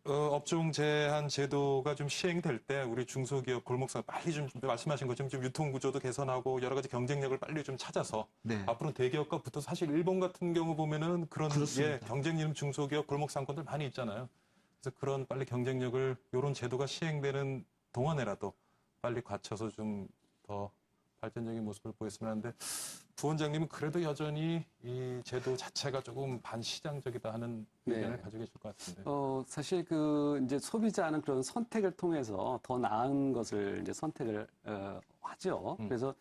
업종 제한 제도가 좀 시행될 때 우리 중소기업 골목상 빨리 좀 말씀하신 것처럼 좀 유통 구조도 개선하고 여러 가지 경쟁력을 빨리 좀 찾아서 네. 앞으로 대기업과 붙어 사실 일본 같은 경우 보면은 그런 그렇습니다. 경쟁력 중소기업 골목 상권들 많이 있잖아요. 그래서 그런 빨리 경쟁력을 이런 제도가 시행되는 동안에라도 빨리 갖춰서 좀 더 발전적인 모습을 보였으면 하는데 부원장님은 그래도 여전히 이 제도 자체가 조금 반시장적이다 하는 의견을 네. 가지고 계실 것 같은데. 사실 이제 소비자는 그런 선택을 통해서 더 나은 것을 이제 선택을 하죠. 그래서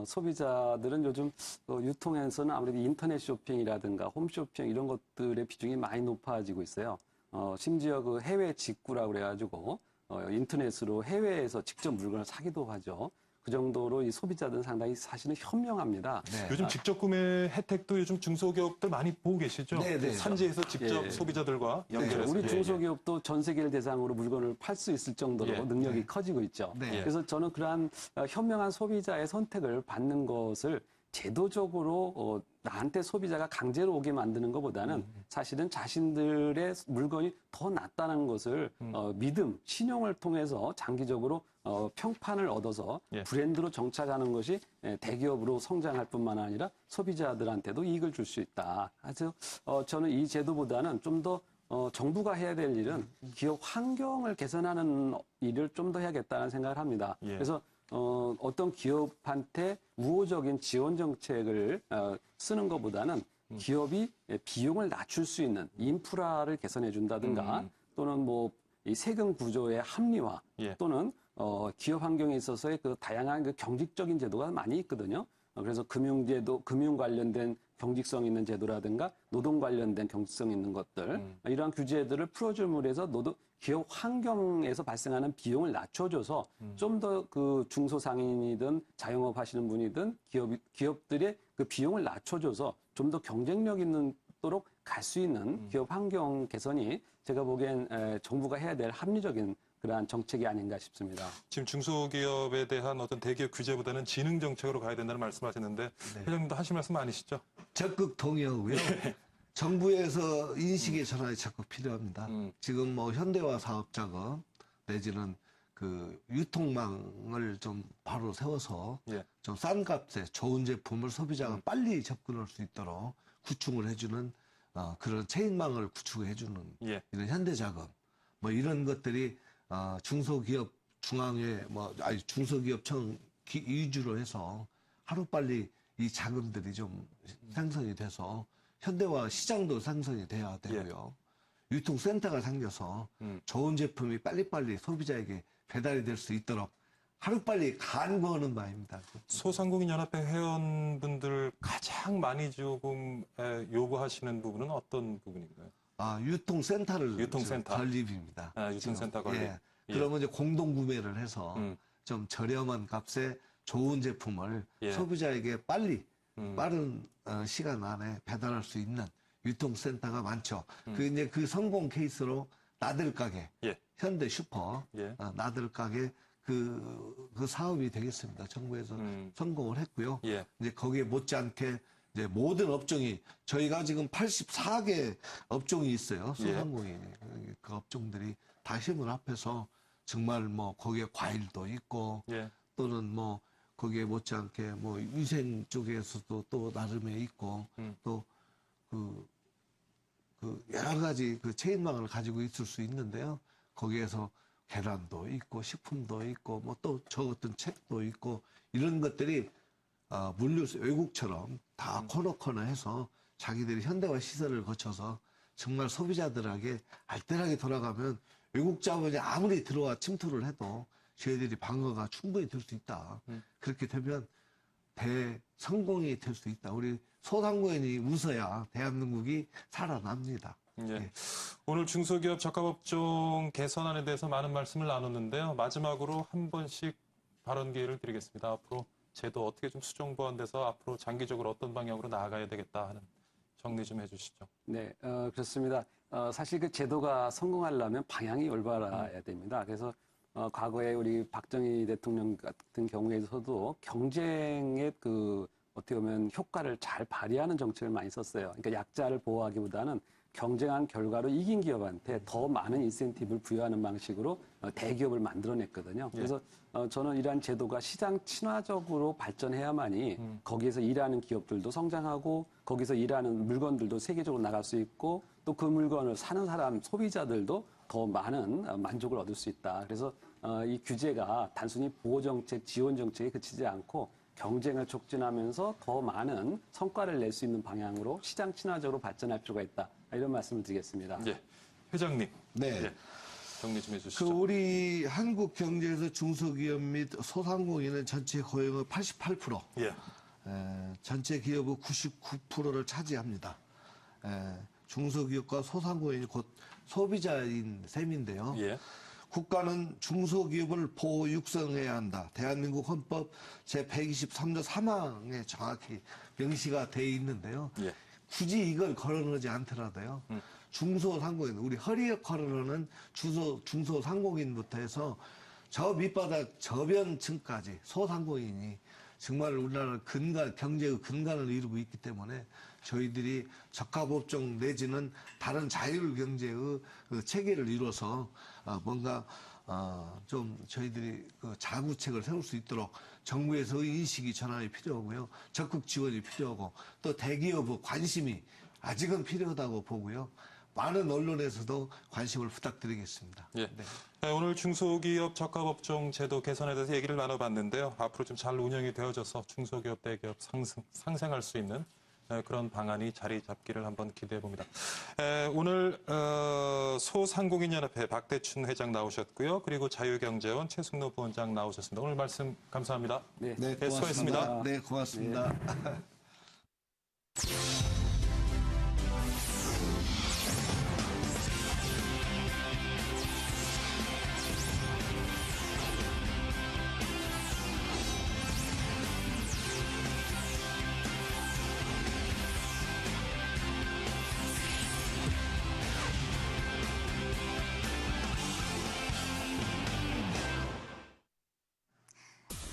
소비자들은 요즘 유통에서는 아무래도 인터넷 쇼핑이라든가 홈쇼핑 이런 것들의 비중이 많이 높아지고 있어요. 심지어 그 해외 직구라고 그래가지고 인터넷으로 해외에서 직접 물건을 사기도 하죠. 그 정도로 이 소비자들은 상당히 사실은 현명합니다. 네. 요즘 직접 구매 혜택도 요즘 중소기업들 많이 보고 계시죠? 네, 네. 산지에서 직접 예. 소비자들과 연결해서. 우리 예, 예. 중소기업도 전 세계를 대상으로 물건을 팔 수 있을 정도로 예. 능력이 커지고 있죠. 네. 그래서 저는 그러한 현명한 소비자의 선택을 받는 것을 제도적으로 나한테 소비자가 강제로 오게 만드는 것보다는 사실은 자신들의 물건이 더 낫다는 것을 믿음, 신용을 통해서 장기적으로 평판을 얻어서 예. 브랜드로 정착하는 것이 대기업으로 성장할 뿐만 아니라 소비자들한테도 이익을 줄 수 있다. 그래서 저는 이 제도보다는 좀 더 정부가 해야 될 일은 기업 환경을 개선하는 일을 좀 더 해야겠다는 생각을 합니다. 예. 그래서 어떤 기업한테 우호적인 지원 정책을 쓰는 것보다는 기업이 비용을 낮출 수 있는 인프라를 개선해 준다든가 또는 뭐 이 세금 구조의 합리화 예. 또는 기업 환경에 있어서의 그 다양한 그 경직적인 제도가 많이 있거든요. 그래서 금융제도, 금융 관련된 경직성 있는 제도라든가 노동 관련된 경직성 있는 것들 이러한 규제들을 풀어줌으로 해서 기업 환경에서 발생하는 비용을 낮춰줘서 좀 더 그 중소상인이든 자영업 하시는 분이든 기업들의 그 비용을 낮춰줘서 좀 더 경쟁력 있도록 갈 수 있는 기업 환경 개선이 제가 보기엔 정부가 해야 될 합리적인 그러한 정책이 아닌가 싶습니다. 지금 중소기업에 대한 어떤 대기업 규제보다는 지능 정책으로 가야 된다는 말씀하셨는데 회장님도 하실 말씀 아니시죠? 적극 동의하고요. 정부에서 인식의 전환이 적극 필요합니다. 지금 뭐 현대화 사업 작업 내지는 그 유통망을 좀 바로 세워서 예. 좀 싼 값에 좋은 제품을 소비자가 빨리 접근할 수 있도록 구축을 해주는 그런 체인망을 구축해주는 예. 이런 현대 작업 뭐 이런 것들이 중소기업 중앙회 중소기업청 위주로 해서 하루빨리 이 자금들이 좀 생성이 돼서 현대화 시장도 생성이 돼야 되고요. 유통센터가 생겨서 좋은 제품이 빨리빨리 소비자에게 배달이 될 수 있도록 하루빨리 간구하는 바입니다. 소상공인 연합회 회원분들 가장 많이 조금 요구하시는 부분은 어떤 부분인가요? 유통센터를 유통센터. 건립입니다. 유통센터 건립. 예. 그러면 이제 공동 구매를 해서 좀 저렴한 값에 좋은 제품을 예. 소비자에게 빨리 빠른 시간 안에 배달할 수 있는 유통센터가 많죠. 그 이제 그 성공 케이스로 나들 가게, 예. 현대 슈퍼, 예. 나들 가게 그 사업이 되겠습니다. 정부에서 성공을 했고요. 예. 이제 거기에 못지않게 이제 모든 업종이 저희가 지금 84개 업종이 있어요. 소상공인 그 업종들이 다 힘을 합해서 정말 뭐 거기에 과일도 있고 예. 또는 뭐 거기에 못지않게 뭐 위생 쪽에서도 또 나름의 있고 또 그 여러 가지 그 체인망을 가지고 있을 수 있는데요. 거기에서 계란도 있고 식품도 있고 뭐 또 저 어떤 책도 있고 이런 것들이 물류 외국처럼 다 코너 해서 자기들이 현대화 시설을 거쳐서 정말 소비자들에게 알뜰하게 돌아가면 외국 자본이 아무리 들어와 침투를 해도 저희들이 방어가 충분히 될 수 있다. 그렇게 되면 대성공이 될 수 있다. 우리 소상공인이 웃어야 대한민국이 살아납니다. 예. 예. 오늘 중소기업 적합업종 개선안에 대해서 많은 말씀을 나눴는데요. 마지막으로 한 번씩 발언 기회를 드리겠습니다. 앞으로 제도 어떻게 좀 수정 보완돼서 앞으로 장기적으로 어떤 방향으로 나아가야 되겠다 하는 정리 좀 해주시죠. 네, 그렇습니다. 사실 그 제도가 성공하려면 방향이 올바라야 됩니다. 그래서 과거에 우리 박정희 대통령 같은 경우에서도 경쟁의 어떻게 보면 효과를 잘 발휘하는 정책을 많이 썼어요. 그러니까 약자를 보호하기보다는 경쟁한 결과로 이긴 기업한테 더 많은 인센티브를 부여하는 방식으로 대기업을 만들어냈거든요. 그래서 저는 이러한 제도가 시장 친화적으로 발전해야만이 거기에서 일하는 기업들도 성장하고 거기서 일하는 물건들도 세계적으로 나갈 수 있고 또 그 물건을 사는 사람, 소비자들도 더 많은 만족을 얻을 수 있다. 그래서 이 규제가 단순히 보호정책, 지원정책에 그치지 않고 경쟁을 촉진하면서 더 많은 성과를 낼 수 있는 방향으로 시장 친화적으로 발전할 필요가 있다. 이런 말씀을 드리겠습니다. 예. 회장님. 네. 예. 정리 좀 해주시죠. 우리 한국 경제에서 중소기업 및 소상공인은 전체 고용의 88%, 예. 전체 기업의 99%를 차지합니다. 중소기업과 소상공인이 곧 소비자인 셈인데요. 예. 국가는 중소기업을 보호 육성해야 한다. 대한민국 헌법 제123조 3항에 정확히 명시가 돼 있는데요. 예. 굳이 이걸 걸어놓지 않더라도요. 중소상공인, 우리 허리 역할을 하는 중소상공인부터 해서 저 밑바닥 저변층까지 소상공인이 정말 우리나라 경제의 근간을 이루고 있기 때문에 저희들이 적합업종 내지는 다른 자율경제의 그 체계를 이뤄서 뭔가 좀 저희들이 그 자구책을 세울 수 있도록 정부에서의 인식이 전환이 필요하고요. 적극 지원이 필요하고 또 대기업의 관심이 아직은 필요하다고 보고요. 많은 언론에서도 관심을 부탁드리겠습니다. 예. 네. 네, 오늘 중소기업 적합업종 제도 개선에 대해서 얘기를 나눠봤는데요. 앞으로 좀 잘 운영이 되어져서 중소기업, 대기업 상생할 수 있는 그런 방안이 자리 잡기를 한번 기대해 봅니다. 오늘 소상공인연합회 박대춘 회장 나오셨고요. 그리고 자유경제원 최승로 부원장 나오셨습니다. 오늘 말씀 감사합니다. 네, 고맙습니다. 수고하셨습니다. 네, 고맙습니다.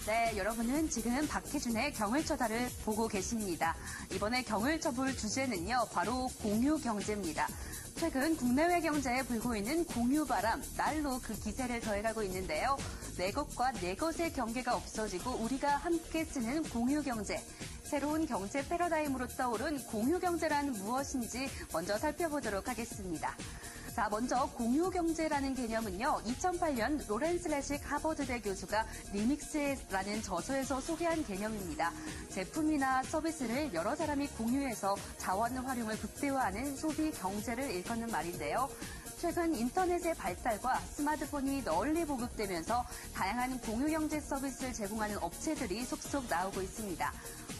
네, 여러분은 지금 박희준의 경을쳐다를 보고 계십니다. 이번에 경을쳐볼 주제는요, 바로 공유경제입니다. 최근 국내외 경제에 불고 있는 공유바람, 날로 그 기세를 더해가고 있는데요. 내 것과 내 것의 경계가 없어지고 우리가 함께 쓰는 공유경제. 새로운 경제 패러다임으로 떠오른 공유경제란 무엇인지 먼저 살펴보도록 하겠습니다. 자, 먼저 공유경제라는 개념은요, 2008년 로렌스 레식 하버드대 교수가 리믹스라는 저서에서 소개한 개념입니다. 제품이나 서비스를 여러 사람이 공유해서 자원 활용을 극대화하는 소비 경제를 일컫는 말인데요. 최근 인터넷의 발달과 스마트폰이 널리 보급되면서 다양한 공유경제 서비스를 제공하는 업체들이 속속 나오고 있습니다.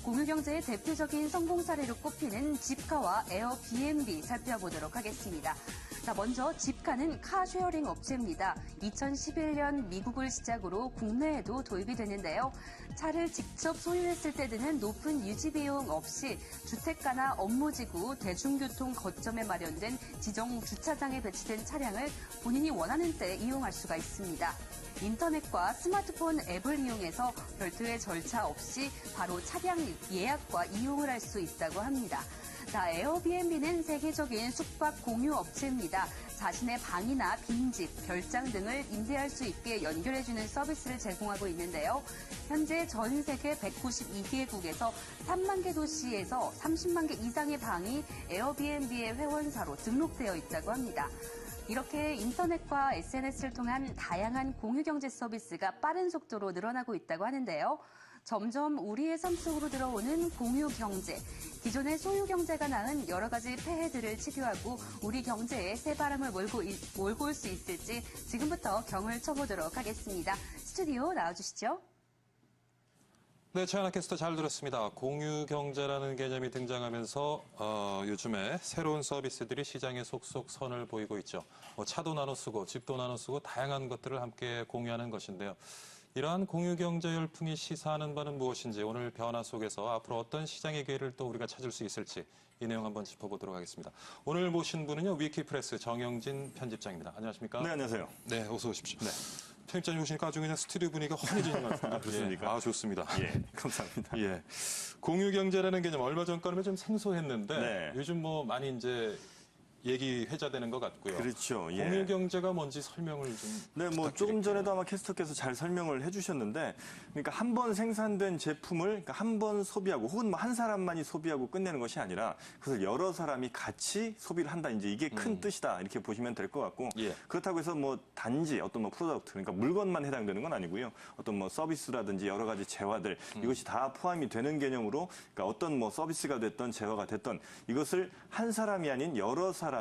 공유경제의 대표적인 성공 사례로 꼽히는 집카와 에어비앤비 살펴보도록 하겠습니다. 자, 먼저 집카는 카쉐어링 업체입니다. 2011년 미국을 시작으로 국내에도 도입이 되는데요. 차를 직접 소유했을 때 드는 높은 유지 비용 없이 주택가나 업무지구, 대중교통 거점에 마련된 지정 주차장에 배치된 차량을 본인이 원하는 때 이용할 수가 있습니다. 인터넷과 스마트폰 앱을 이용해서 별도의 절차 없이 바로 차량 예약과 이용을 할 수 있다고 합니다. 자, 에어비앤비는 세계적인 숙박 공유 업체입니다. 자신의 방이나 빈집, 별장 등을 임대할 수 있게 연결해주는 서비스를 제공하고 있는데요. 현재 전 세계 192개국에서 3만 개 도시에서 30만 개 이상의 방이 에어비앤비의 회원사로 등록되어 있다고 합니다. 이렇게 인터넷과 SNS를 통한 다양한 공유경제 서비스가 빠른 속도로 늘어나고 있다고 하는데요. 점점 우리의 삶 속으로 들어오는 공유경제. 기존의 소유경제가 낳은 여러 가지 폐해들을 치료하고 우리 경제에 새바람을 몰고 올 수 있을지 지금부터 경을 쳐보도록 하겠습니다. 스튜디오 나와주시죠. 네, 최하나 캐스터 잘 들었습니다. 공유경제라는 개념이 등장하면서 요즘에 새로운 서비스들이 시장에 속속 선을 보이고 있죠. 차도 나눠 쓰고 집도 나눠 쓰고 다양한 것들을 함께 공유하는 것인데요. 이러한 공유경제 열풍이 시사하는 바는 무엇인지, 오늘 변화 속에서 앞으로 어떤 시장의 기회를 또 우리가 찾을 수 있을지 이 내용 한번 짚어보도록 하겠습니다. 오늘 모신 분은요, 위키프레스 정영진 편집장입니다. 안녕하십니까? 네, 안녕하세요. 네, 어서 오십시오. 네. 편집장님 오시니까 아주 그냥 스튜디오 분위기가 환해지는 것 같습니다. 그렇습니까? 예, 아, 좋습니다. 예, 감사합니다. 예. 공유경제라는 개념 얼마 전까지는 좀 생소했는데 네. 요즘 뭐 많이 이제 얘기 회자되는 것 같고요. 그렇죠. 예. 공유경제가 뭔지 설명을 좀 네, 뭐 부탁드릴게요. 조금 전에도 아마 캐스터께서 잘 설명을 해주셨는데, 그러니까 한 번 생산된 제품을 그러니까 한 번 소비하고 혹은 뭐 한 사람만이 소비하고 끝내는 것이 아니라 그것을 여러 사람이 같이 소비를 한다. 이제 이게 큰 뜻이다 이렇게 보시면 될 것 같고, 예. 그렇다고 해서 뭐 단지 어떤 뭐 프로덕트 그러니까 물건만 해당되는 건 아니고요. 어떤 뭐 서비스라든지 여러 가지 재화들 이것이 다 포함이 되는 개념으로, 그러니까 어떤 뭐 서비스가 됐던 재화가 됐던 이것을 한 사람이 아닌 여러 사람이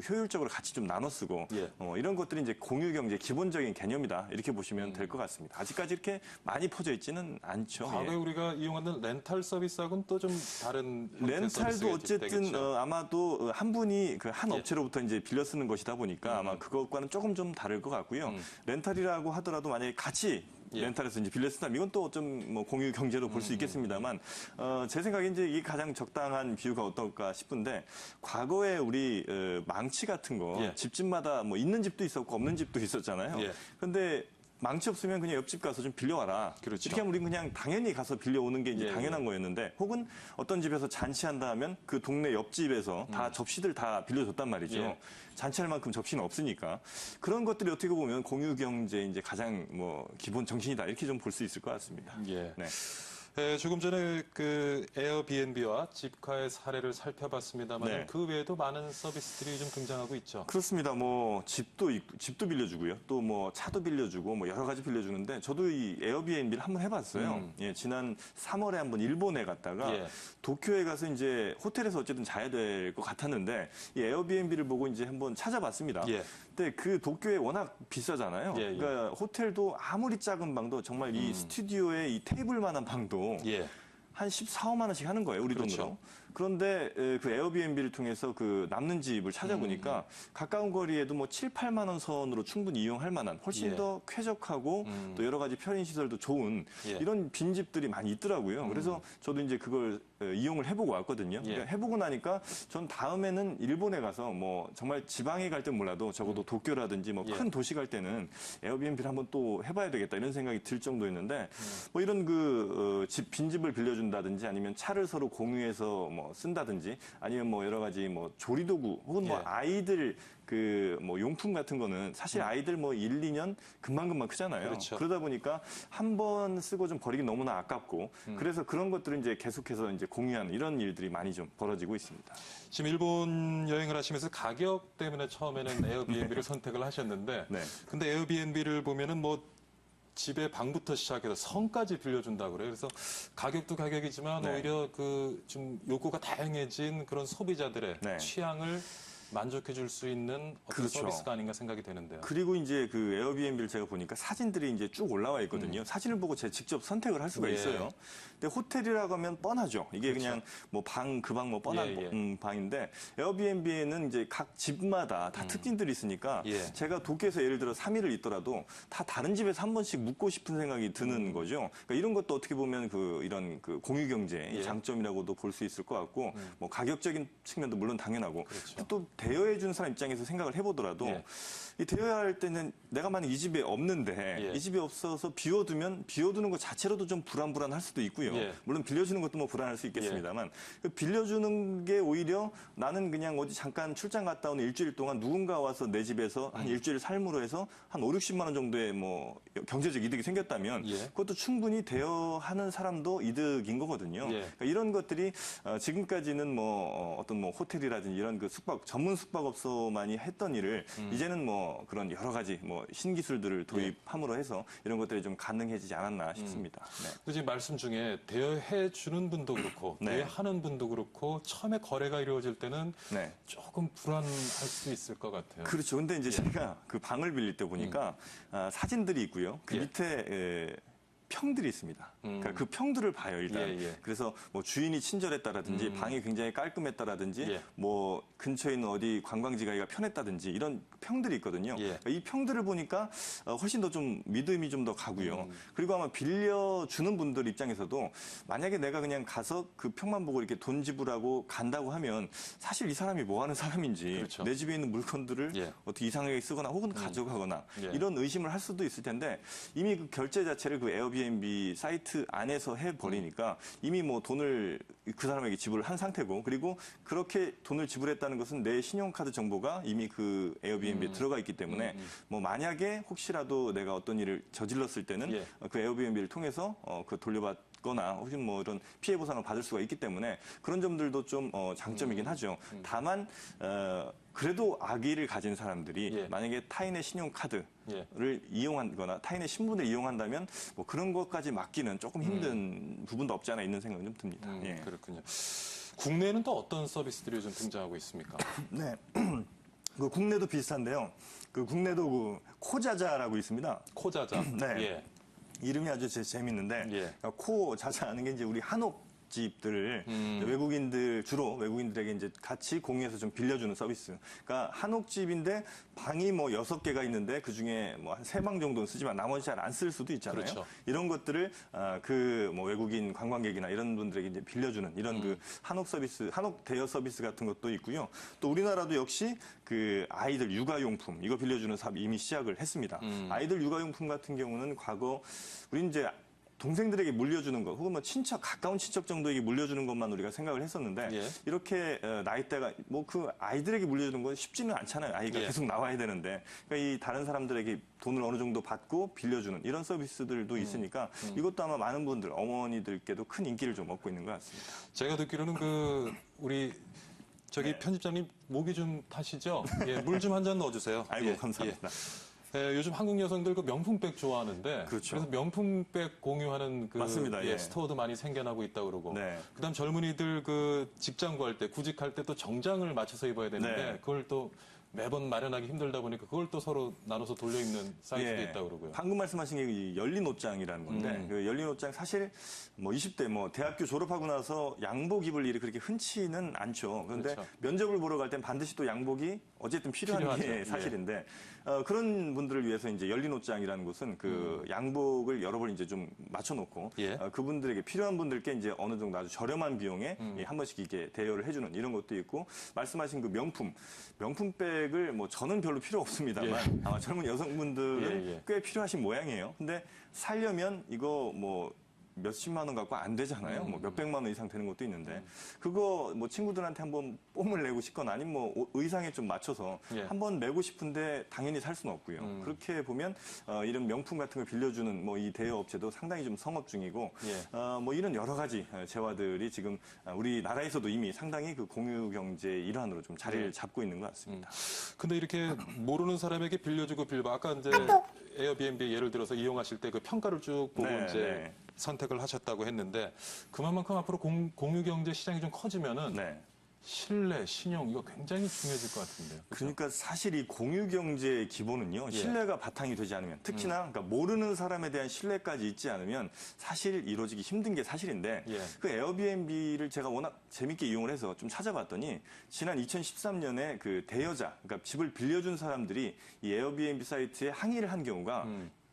효율적으로 같이 좀 나눠 쓰고 예. 이런 것들이 이제 공유경제 기본적인 개념이다 이렇게 보시면 될 것 같습니다. 아직까지 이렇게 많이 퍼져 있지는 않죠. 과거에 예. 우리가 이용하는 렌탈 서비스하고는 또 좀 다른 형태의 렌탈도 서비스가 어쨌든 되겠죠. 아마도 한 분이 그 한 예. 업체로부터 이제 빌려 쓰는 것이다 보니까 아마 그것과는 조금 좀 다를 것 같고요. 렌탈이라고 하더라도 만약에 같이 예. 렌탈에서 이제 빌려 쓴다면 이건 또 좀 뭐 공유 경제로 볼 수 있겠습니다만 제 생각에 이제 이게 가장 적당한 비유가 어떨까 싶은데, 과거에 우리 망치 같은 거 예. 집집마다 뭐 있는 집도 있었고 없는 집도 있었잖아요. 예. 근데 망치 없으면 그냥 옆집 가서 좀 빌려와라. 그렇죠. 이렇게 하면 우리는 그냥 당연히 가서 빌려오는 게 이제 예, 당연한 거였는데, 혹은 어떤 집에서 잔치한다 하면 그 동네 옆집에서 다 접시들 다 빌려줬단 말이죠. 예. 잔치할 만큼 접시는 없으니까. 그런 것들이 어떻게 보면 공유경제 이제 가장 뭐 기본 정신이다 이렇게 좀 볼 수 있을 것 같습니다. 예. 네. 예, 조금 전에 그 에어비앤비와 집카의 사례를 살펴봤습니다만 네. 그 외에도 많은 서비스들이 좀 등장하고 있죠. 그렇습니다. 뭐 집도 빌려주고요. 또 뭐 차도 빌려주고 뭐 여러 가지 빌려주는데, 저도 이 에어비앤비를 한번 해봤어요. 예, 지난 3월에 한번 일본에 갔다가 예. 도쿄에 가서 이제 호텔에서 어쨌든 자야 될 것 같았는데 이 에어비앤비를 보고 이제 한번 찾아봤습니다. 예. 근데 그 도쿄에 워낙 비싸잖아요. 예, 예. 그러니까 호텔도 아무리 작은 방도 정말 이 스튜디오에 이 테이블만한 방도 예. 한 14, 5만 원씩 하는 거예요, 우리 그렇죠. 돈으로. 그런데 그 에어비앤비를 통해서 그 남는 집을 찾아보니까 가까운 거리에도 뭐 7, 8만 원 선으로 충분히 이용할 만한 훨씬 예. 더 쾌적하고 또 여러 가지 편의 시설도 좋은 예. 이런 빈집들이 많이 있더라고요. 그래서 저도 이제 그걸 이용을 해보고 왔거든요. 예. 그러니까 해보고 나니까 전 다음에는 일본에 가서 뭐 정말 지방에 갈 땐 몰라도 적어도 도쿄라든지 뭐 예. 큰 도시 갈 때는 에어비앤비를 한번 또 해봐야 되겠다 이런 생각이 들 정도였는데, 뭐 이런 그 빈집을 빌려준다든지 아니면 차를 서로 공유해서 뭐 쓴다든지 아니면 뭐 여러 가지 뭐 조리도구 혹은 뭐 예. 아이들 그 뭐 용품 같은 거는 사실 아이들 뭐 1, 2년 금방금방 크잖아요. 그렇죠. 그러다 보니까 한 번 쓰고 좀 버리기 너무나 아깝고, 그래서 그런 것들을 이제 계속해서 이제 공유하는 이런 일들이 많이 좀 벌어지고 있습니다. 지금 일본 여행을 하시면서 가격 때문에 처음에는 에어비앤비를 선택을 하셨는데, 네. 근데 에어비앤비를 보면은 뭐 집에 방부터 시작해서 성까지 빌려준다고 그래요. 그래서 가격도 가격이지만 네. 오히려 그 좀 욕구가 다양해진 그런 소비자들의 네. 취향을 만족해 줄 수 있는 어떤 그렇죠. 서비스가 아닌가 생각이 되는데요. 그리고 이제 그 에어비앤비를 제가 보니까 사진들이 이제 쭉 올라와 있거든요. 사진을 보고 제가 직접 선택을 할 수가 예. 있어요. 근데 호텔이라고 하면 뻔하죠. 이게 그렇죠. 그냥 뭐 방, 그 방 뭐 뻔한 예, 예. 방인데 에어비앤비에는 이제 각 집마다 다 특징들이 있으니까 예. 제가 도쿄에서 예를 들어 3일을 있더라도 다 다른 집에서 한 번씩 묵고 싶은 생각이 드는 거죠. 그러니까 이런 것도 어떻게 보면 이런 공유 경제의 예. 장점이라고도 볼 수 있을 것 같고 뭐 가격적인 측면도 물론 당연하고 그렇죠. 또 대여해 준 사람 입장에서 생각을 해보더라도 예. 이 대여할 때는 내가 만약 이 집에 없는데 예. 이 집에 없어서 비워두면 비워두는 것 자체로도 좀 불안할 수도 있고요. 예. 물론 빌려주는 것도 뭐 불안할 수 있겠습니다만 그 빌려주는 게 오히려 나는 그냥 어디 잠깐 출장 갔다 오는 일주일 동안 누군가 와서 내 집에서 한 일주일 삶으로 해서 한 5, 60만 원 정도의 뭐 경제적 이득이 생겼다면 예. 그것도 충분히 대여하는 사람도 이득인 거거든요. 예. 그러니까 이런 것들이 지금까지는 어떤 호텔이라든지 이런 그 전문 숙박업소만이 했던 일을 이제는 뭐 그런 여러 가지 뭐 신기술들을 도입함으로 해서 이런 것들이 좀 가능해지지 않았나 싶습니다. 네. 또 지금 말씀 중에 대여해 주는 분도 그렇고 네. 대여하는 분도 그렇고 처음에 거래가 이루어질 때는 네. 조금 불안할 수 있을 것 같아요. 그렇죠. 근데 이제 제가 그 방을 빌릴 때 보니까 사진들이 있고요. 그 예. 밑에 평들이 있습니다. 그러니까 그 평들을 봐요, 일단. 예, 예. 그래서 뭐 주인이 친절했다라든지 방이 굉장히 깔끔했다라든지 예. 뭐 근처에 있는 어디 관광지 가기가 편했다든지 이런 평들이 있거든요. 예. 그러니까 이 평들을 보니까 훨씬 더 좀 믿음이 좀 더 가고요. 그리고 아마 빌려주는 분들 입장에서도 만약에 내가 그냥 가서 그 평만 보고 이렇게 돈 지불하고 간다고 하면 사실 이 사람이 뭐 하는 사람인지 그렇죠. 내 집에 있는 물건들을 예. 어떻게 이상하게 쓰거나 혹은 가져가거나 예. 이런 의심을 할 수도 있을 텐데 이미 그 결제 자체를 그 에어비앤비 사이트 안에서 해버리니까 이미 뭐 돈을 그 사람에게 지불을 한 상태고 그리고 그렇게 돈을 지불했다는 것은 내 신용카드 정보가 이미 그 에어비앤비에 들어가 있기 때문에 뭐 만약에 혹시라도 내가 어떤 일을 저질렀을 때는 예. 그 에어비앤비를 통해서 그 돌려받거나 혹은 뭐 이런 피해 보상을 받을 수가 있기 때문에 그런 점들도 좀 장점이긴 하죠. 다만 그래도 악의를 가진 사람들이 예. 만약에 타인의 신용카드를 예. 이용하거나 타인의 신분을 이용한다면 뭐 그런 것까지 막기는 조금 힘든 부분도 없지 않아 있는 생각이 좀 듭니다. 예. 그렇군요. 국내에는 또 어떤 서비스들이 요즘 등장하고 있습니까? 네. 그 국내도 비슷한데요. 그 국내도 그 코자자라고 있습니다. 코자자. 네. 예. 이름이 아주 재밌는데 예. 그러니까 코자자하는 게 이제 우리 한옥 집들을 주로 외국인들에게 이제 같이 공유해서 좀 빌려주는 서비스. 그러니까 한옥집인데 방이 뭐 6개가 있는데 그 중에 뭐 한 3방 정도는 쓰지만 나머지 잘 안 쓸 수도 있잖아요. 그렇죠. 이런 것들을 뭐 외국인 관광객이나 이런 분들에게 이제 빌려주는 이런 그 한옥 서비스, 한옥 대여 서비스 같은 것도 있고요. 또 우리나라도 역시 그 아이들 육아용품 이거 빌려주는 사업이 이미 시작을 했습니다. 아이들 육아용품 같은 경우는 과거 우리 이제 동생들에게 물려주는 것, 혹은 뭐 가까운 친척 정도에게 물려주는 것만 우리가 생각을 했었는데, 예. 이렇게 나이대가, 뭐 그 아이들에게 물려주는 건 쉽지는 않잖아요. 아이가 예. 계속 나와야 되는데. 그러니까 이 다른 사람들에게 돈을 어느 정도 받고 빌려주는 이런 서비스들도 있으니까 이것도 아마 많은 분들, 어머니들께도 큰 인기를 좀 얻고 있는 것 같습니다. 제가 듣기로는 우리 네. 편집장님 목이 좀 타시죠? 예, 물 좀 한 잔 넣어주세요. 아이고, 예, 감사합니다. 예, 요즘 한국 여성들 그 명품백 좋아하는데 그렇죠. 래서 명품백 공유하는 맞습니다. 예. 스토어도 많이 생겨나고 있다고 그러고 네. 그다음 젊은이들 그 직장 구할 때 구직할 때 또 정장을 맞춰서 입어야 되는데 네. 그걸 또 매번 마련하기 힘들다 보니까 그걸 또 서로 나눠서 돌려 입는 사이트도 예. 있다고 그러고요. 방금 말씀하신 게 이 열린 옷장이라는 건데 그 열린 옷장 사실 뭐 20대 뭐 대학교 졸업하고 나서 양복 입을 일이 그렇게 흔치는 않죠. 그런데 그렇죠. 면접을 보러 갈 땐 반드시 또 양복이 어쨌든 필요한 필요하죠. 게 예. 사실인데 그런 분들을 위해서 이제 열린 옷장이라는 곳은 그 양복을 여러 벌 이제 좀 맞춰놓고 예. 그분들에게 필요한 분들께 이제 어느 정도 아주 저렴한 비용에 한 번씩 이게 대여를 해주는 이런 것도 있고 말씀하신 그 명품백을 뭐 저는 별로 필요 없습니다만 아마 젊은 여성분들은 예. 꽤 필요하신 모양이에요. 근데 살려면 이거 뭐 몇십만 원 갖고 안 되잖아요. 뭐 몇백만 원 이상 되는 것도 있는데 그거 뭐 친구들한테 한번 뽐을 내고 싶거나 아니면 뭐 의상에 좀 맞춰서 예. 한번 메고 싶은데 당연히 살 수는 없고요. 그렇게 보면 이런 명품 같은 걸 빌려주는 뭐 이 대여 업체도 상당히 좀 성업 중이고 예. 뭐 이런 여러 가지 재화들이 지금 우리나라에서도 이미 상당히 그 공유 경제의 일환으로 좀 자리를 잡고 있는 것 같습니다. 근데 이렇게 모르는 사람에게 빌려주고 아까 이제 에어비앤비 예를 들어서 이용하실 때 그 평가를 쭉 보고 네, 이제 네. 선택을 하셨다고 했는데 그만큼 앞으로 공유 경제 시장이 좀 커지면은 네. 신뢰, 신용 이거 굉장히 중요해질 것 같은데요. 그렇죠? 그러니까 사실 이 공유 경제의 기본은요, 신뢰가 바탕이 되지 않으면, 특히나 그러니까 모르는 사람에 대한 신뢰까지 있지 않으면 사실 이루어지기 힘든 게 사실인데, 예. 그 에어비앤비를 제가 워낙 재밌게 이용을 해서 좀 찾아봤더니 지난 2013년에 그 대여자, 그러니까 집을 빌려준 사람들이 이 에어비앤비 사이트에 항의를 한 경우가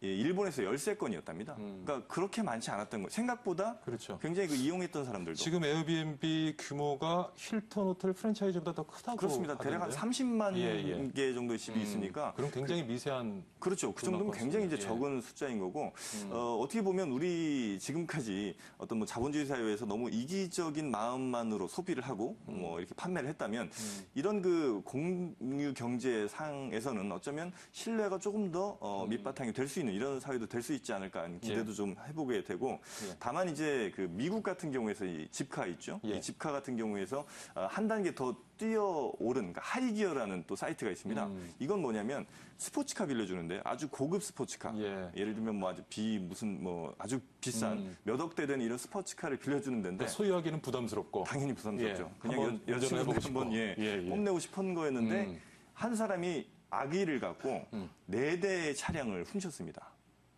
예, 일본에서 13건이었답니다. 그러니까 그렇게 많지 않았던 거. 생각보다 그렇죠. 굉장히 그 이용했던 사람들도. 지금 에어비앤비 규모가 힐튼 호텔 프랜차이즈보다 더 크다고 그렇습니다. 대략 한 하던데요? 30만 예. 개 정도의 집이 있으니까. 그럼 굉장히 미세한 그렇죠. 그 정도면 굉장히 이제 예. 적은 숫자인 거고, 어떻게 보면 우리 지금까지 어떤 뭐 자본주의 사회에서 너무 이기적인 마음만으로 소비를 하고, 뭐 이렇게 판매를 했다면, 이런 그 공유 경제 상에서는 어쩌면 신뢰가 조금 더 밑바탕이 될 수 있는 이런 사회도 될 수 있지 않을까 하는 기대도 예. 좀 해보게 되고, 예. 다만 이제 그 미국 같은 경우에서 이 집카 있죠. 예. 이 집카 같은 경우에서 한 단계 더 뛰어오른 그러니까 하이기어라는 또 사이트가 있습니다. 이건 뭐냐면 스포츠카 빌려주는데 아주 고급 스포츠카. 예. 예를 들면 뭐 아주 무슨 뭐 아주 비싼 몇 억대 되는 이런 스포츠카를 빌려주는 데인데 소유하기는 부담스럽고 당연히 부담스럽죠. 예. 그냥 한번 여자친구한테 운전해보고 싶고. 한번 예. 뽐내고 싶은 거였는데 한 사람이 아기를 갖고 4대의 차량을 훔쳤습니다.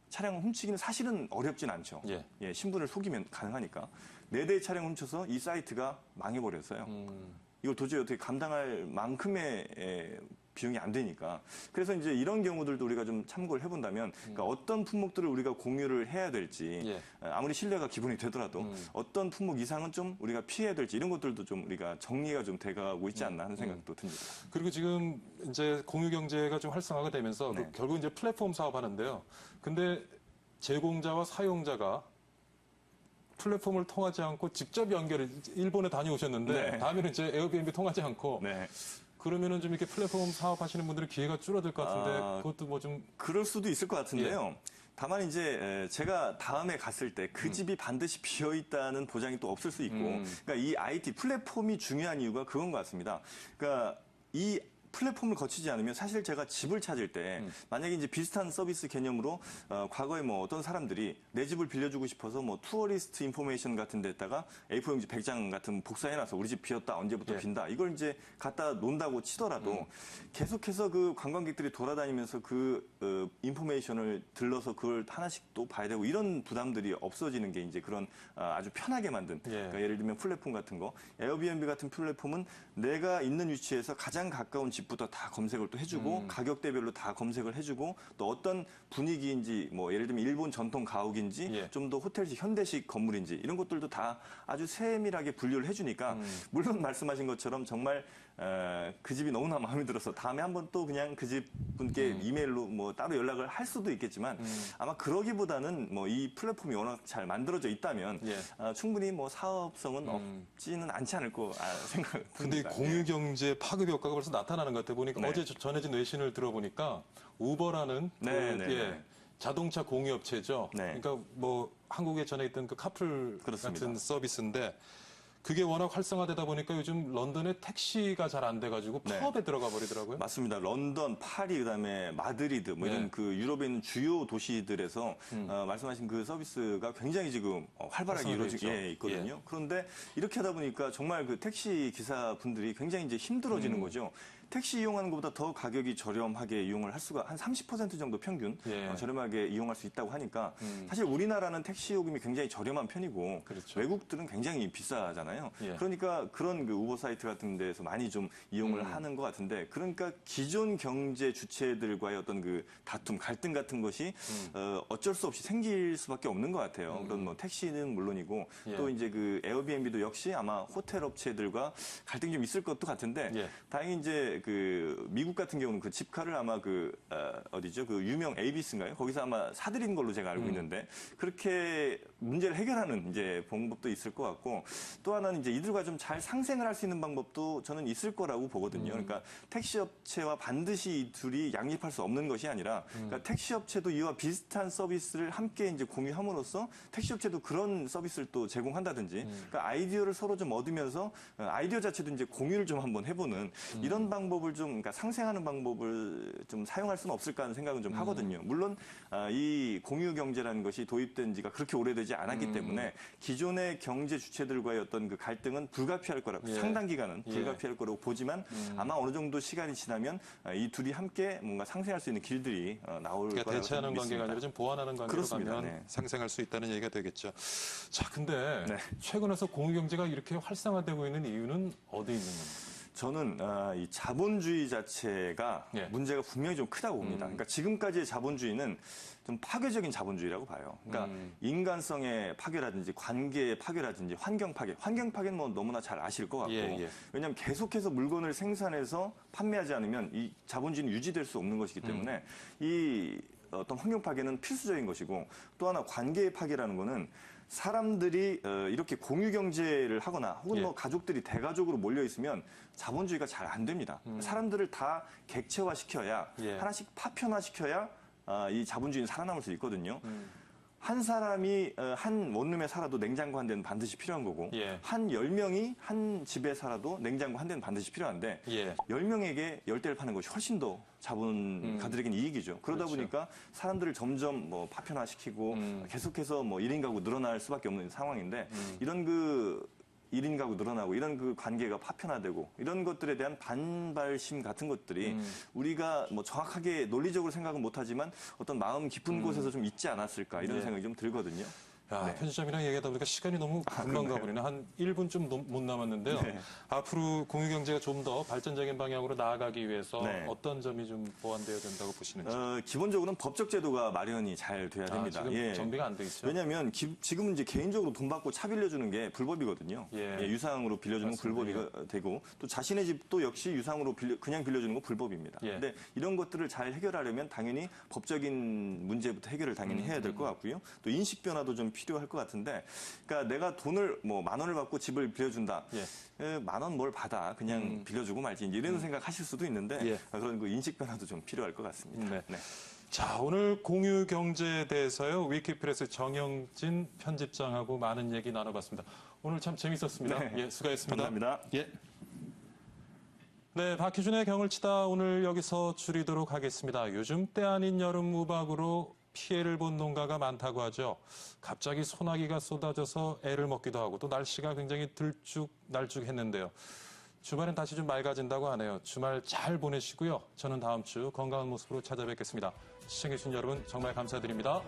차량을 훔치기는 사실은 어렵진 않죠. 예. 신분을 속이면 가능하니까. 4대의 차량을 훔쳐서 이 사이트가 망해버렸어요. 이걸 도저히 어떻게 감당할 만큼의 비용이 안 되니까. 그래서 이제 이런 경우들도 우리가 좀 참고를 해본다면, 그러니까 어떤 품목들을 우리가 공유를 해야 될지, 예. 아무리 신뢰가 기본이 되더라도 어떤 품목 이상은 좀 우리가 피해야 될지 이런 것들도 좀 우리가 정리가 좀 돼가고 있지 않나 하는 생각도 듭니다. 그리고 지금 이제 공유 경제가 좀 활성화가 되면서 네. 결국 이제 플랫폼 사업하는데요. 근데 제공자와 사용자가 플랫폼을 통하지 않고 직접 연결을 일본에 다녀오셨는데 네. 다음에는 이제 에어비앤비 통하지 않고 네. 그러면은 좀 이렇게 플랫폼 사업하시는 분들은 기회가 줄어들 것 같은데 그것도 뭐 좀 그럴 수도 있을 것 같은데요. 다만 이제 제가 다음에 갔을 때 그 집이 반드시 비어 있다는 보장이 또 없을 수 있고, 그러니까 이 IT 플랫폼이 중요한 이유가 그건 것 같습니다. 그러니까 이 플랫폼을 거치지 않으면 사실 제가 집을 찾을 때 만약에 이제 비슷한 서비스 개념으로 과거에 뭐 어떤 사람들이 내 집을 빌려주고 싶어서 뭐 투어리스트 인포메이션 같은 데다가 A4 용지 100장 같은 복사해놔서 우리 집 비었다 언제부터 예. 빈다 이걸 이제 갖다 놓는다고 치더라도 계속해서 그 관광객들이 돌아다니면서 그 인포메이션을 들러서 그걸 하나씩 또 봐야 되고 이런 부담들이 없어지는 게 이제 그런 아주 편하게 만든 그러니까 예를 들면 플랫폼 같은 거 에어비앤비 같은 플랫폼은 내가 있는 위치에서 가장 가까운 집부터 다 검색을 또 해주고 가격대별로 다 검색을 해주고 또 어떤 분위기인지 뭐 예를 들면 일본 전통 가옥인지 예. 좀 더 호텔식 현대식 건물인지 이런 것들도 다 아주 세밀하게 분류를 해주니까 물론 말씀하신 것처럼 정말 그 집이 너무나 마음에 들어서 다음에 한번 또 그냥 그 집 분께 이메일로 뭐 따로 연락을 할 수도 있겠지만 아마 그러기보다는 뭐 이 플랫폼이 워낙 잘 만들어져 있다면 예. 충분히 뭐 사업성은 없지는 않지 않을 거 생각합니다. 근데 이 공유 경제 파급 효과가 벌써 나타나는 것 같아 보니까 네. 어제 전해진 외신을 들어보니까 우버라는 네, 네, 네. 자동차 공유 업체죠. 네. 그러니까 뭐 한국에 전에 있던 그 카풀 그렇습니다. 같은 서비스인데 그게 워낙 활성화되다 보니까 요즘 런던에 택시가 잘 안 돼가지고 네. 파업에 들어가 버리더라고요. 맞습니다. 런던, 파리, 그다음에 마드리드 뭐 이런 네. 그 유럽에 있는 주요 도시들에서 말씀하신 그 서비스가 굉장히 지금 활발하게 활성화되어 이루어지고 있죠. 있거든요. 그런데 이렇게 하다 보니까 정말 그 택시 기사분들이 굉장히 이제 힘들어지는 거죠. 택시 이용하는 것보다 더 가격이 저렴하게 이용을 할 수가 한 30% 정도 평균 예. 저렴하게 이용할 수 있다고 하니까 사실 우리나라는 택시 요금이 굉장히 저렴한 편이고 그렇죠. 외국들은 굉장히 비싸잖아요. 예. 그러니까 그런 그 우버 사이트 같은 데서 많이 좀 이용을 하는 것 같은데 그러니까 기존 경제 주체들과의 어떤 그 다툼, 갈등 같은 것이 어쩔 수 없이 생길 수밖에 없는 것 같아요. 그런 뭐 택시는 물론이고 예. 또 이제 그 에어비앤비도 역시 아마 호텔 업체들과 갈등이 좀 있을 것도 같은데 예. 다행히 이제 그 미국 같은 경우는 그 집카를 아마 그 어디죠? 그 유명 에이비스인가요? 거기서 아마 사들인 걸로 제가 알고 있는데 그렇게 문제를 해결하는 이제 방법도 있을 것 같고 또 하나는 이제 이들과 좀 잘 상생을 할 수 있는 방법도 저는 있을 거라고 보거든요. 그러니까 택시 업체와 반드시 이 둘이 양립할 수 없는 것이 아니라 그러니까 택시 업체도 이와 비슷한 서비스를 함께 이제 공유함으로써 택시 업체도 그런 서비스를 또 제공한다든지 그러니까 아이디어를 서로 좀 얻으면서 아이디어 자체도 이제 공유를 좀 한번 해보는 이런 방법 방법을 좀, 그러니까 상생하는 방법을 좀 사용할 수는 없을까 하는 생각은 좀 하거든요. 물론 이 공유 경제라는 것이 도입된 지가 그렇게 오래되지 않았기 때문에 기존의 경제 주체들과의 어떤 그 갈등은 불가피할 거라고 예. 상당 기간은 예. 불가피할 거라고 보지만 아마 어느 정도 시간이 지나면 이 둘이 함께 뭔가 상생할 수 있는 길들이 나올 그러니까 거라고 대체하는 관계가 믿습니다. 아니라 좀 보완하는 관계로 그렇습니다. 가면 네. 상생할 수 있다는 얘기가 되겠죠. 자, 근데 네. 최근 와서 공유경제가 이렇게 활성화되고 있는 이유는 어디에 있는 겁니까? 저는 이 자본주의 자체가 예. 문제가 분명히 좀 크다고 봅니다. 그러니까 지금까지의 자본주의는 좀 파괴적인 자본주의라고 봐요. 그러니까 인간성의 파괴라든지 관계의 파괴라든지 환경 파괴. 환경 파괴는 뭐 너무나 잘 아실 것 같고. 예, 예. 왜냐하면 계속해서 물건을 생산해서 판매하지 않으면 이 자본주의는 유지될 수 없는 것이기 때문에 이 어떤 환경 파괴는 필수적인 것이고 또 하나 관계의 파괴라는 거는 사람들이 이렇게 공유 경제를 하거나 혹은 예. 뭐 가족들이 대가족으로 몰려 있으면 자본주의가 잘 안 됩니다. 사람들을 다 객체화시켜야 예. 하나씩 파편화시켜야 이 자본주의는 살아남을 수 있거든요. 한 사람이 한 원룸에 살아도 냉장고 한 대는 반드시 필요한 거고 예. 한 10명이 한 집에 살아도 냉장고 한 대는 반드시 필요한데 예. 10명에게 10대를 파는 것이 훨씬 더 자본가들에게는 이익이죠. 그러다 그렇죠. 보니까 사람들을 점점 뭐 파편화시키고 계속해서 뭐 1인 가구 늘어날 수밖에 없는 상황인데 이런 그 1인 가구 늘어나고 이런 그 관계가 파편화되고 이런 것들에 대한 반발심 같은 것들이 우리가 뭐 정확하게 논리적으로 생각은 못하지만 어떤 마음 깊은 곳에서 좀 있지 않았을까 이런 네. 생각이 좀 들거든요. 야, 네. 편집장이랑 얘기하다 보니까 시간이 너무 금방 가버리네. 한 1분 좀 못 남았는데요. 네. 앞으로 공유경제가 좀 더 발전적인 방향으로 나아가기 위해서 네. 어떤 점이 좀 보완되어야 된다고 보시는지. 기본적으로는 법적 제도가 마련이 잘 돼야 됩니다. 지금 정비가 안 돼 있죠. 왜냐하면 지금은 이제 개인적으로 돈 받고 차 빌려주는 게 불법이거든요. 예. 유상으로 빌려주는 건 맞습니다. 불법이 되고 또 자신의 집도 역시 유상으로 그냥 빌려주는 건 불법입니다. 예. 근데 이런 것들을 잘 해결하려면 당연히 법적인 문제부터 해결을 당연히 해야 될 것 같고요. 또 인식 변화도 좀 필요할 것 같은데, 그러니까 내가 돈을 뭐 10,000원을 받고 집을 빌려준다. 예. 10,000원 뭘 받아 그냥 빌려주고 말지 이런 생각하실 수도 있는데 예. 그런 그 인식 변화도 좀 필요할 것 같습니다. 네. 네. 자, 오늘 공유 경제에 대해서요. 위키프레스 정영진 편집장하고 많은 얘기 나눠봤습니다. 오늘 참 재밌었습니다. 네. 예, 수고했습니다. 감사합니다. 예. 네, 박희준의 경을 치다 오늘 여기서 줄이도록 하겠습니다. 요즘 때 아닌 여름 우박으로 피해를 본 농가가 많다고 하죠. 갑자기 소나기가 쏟아져서 애를 먹기도 하고 또 날씨가 굉장히 들쭉날쭉했는데요. 주말엔 다시 좀 맑아진다고 하네요. 주말 잘 보내시고요. 저는 다음 주 건강한 모습으로 찾아뵙겠습니다. 시청해주신 여러분 정말 감사드립니다.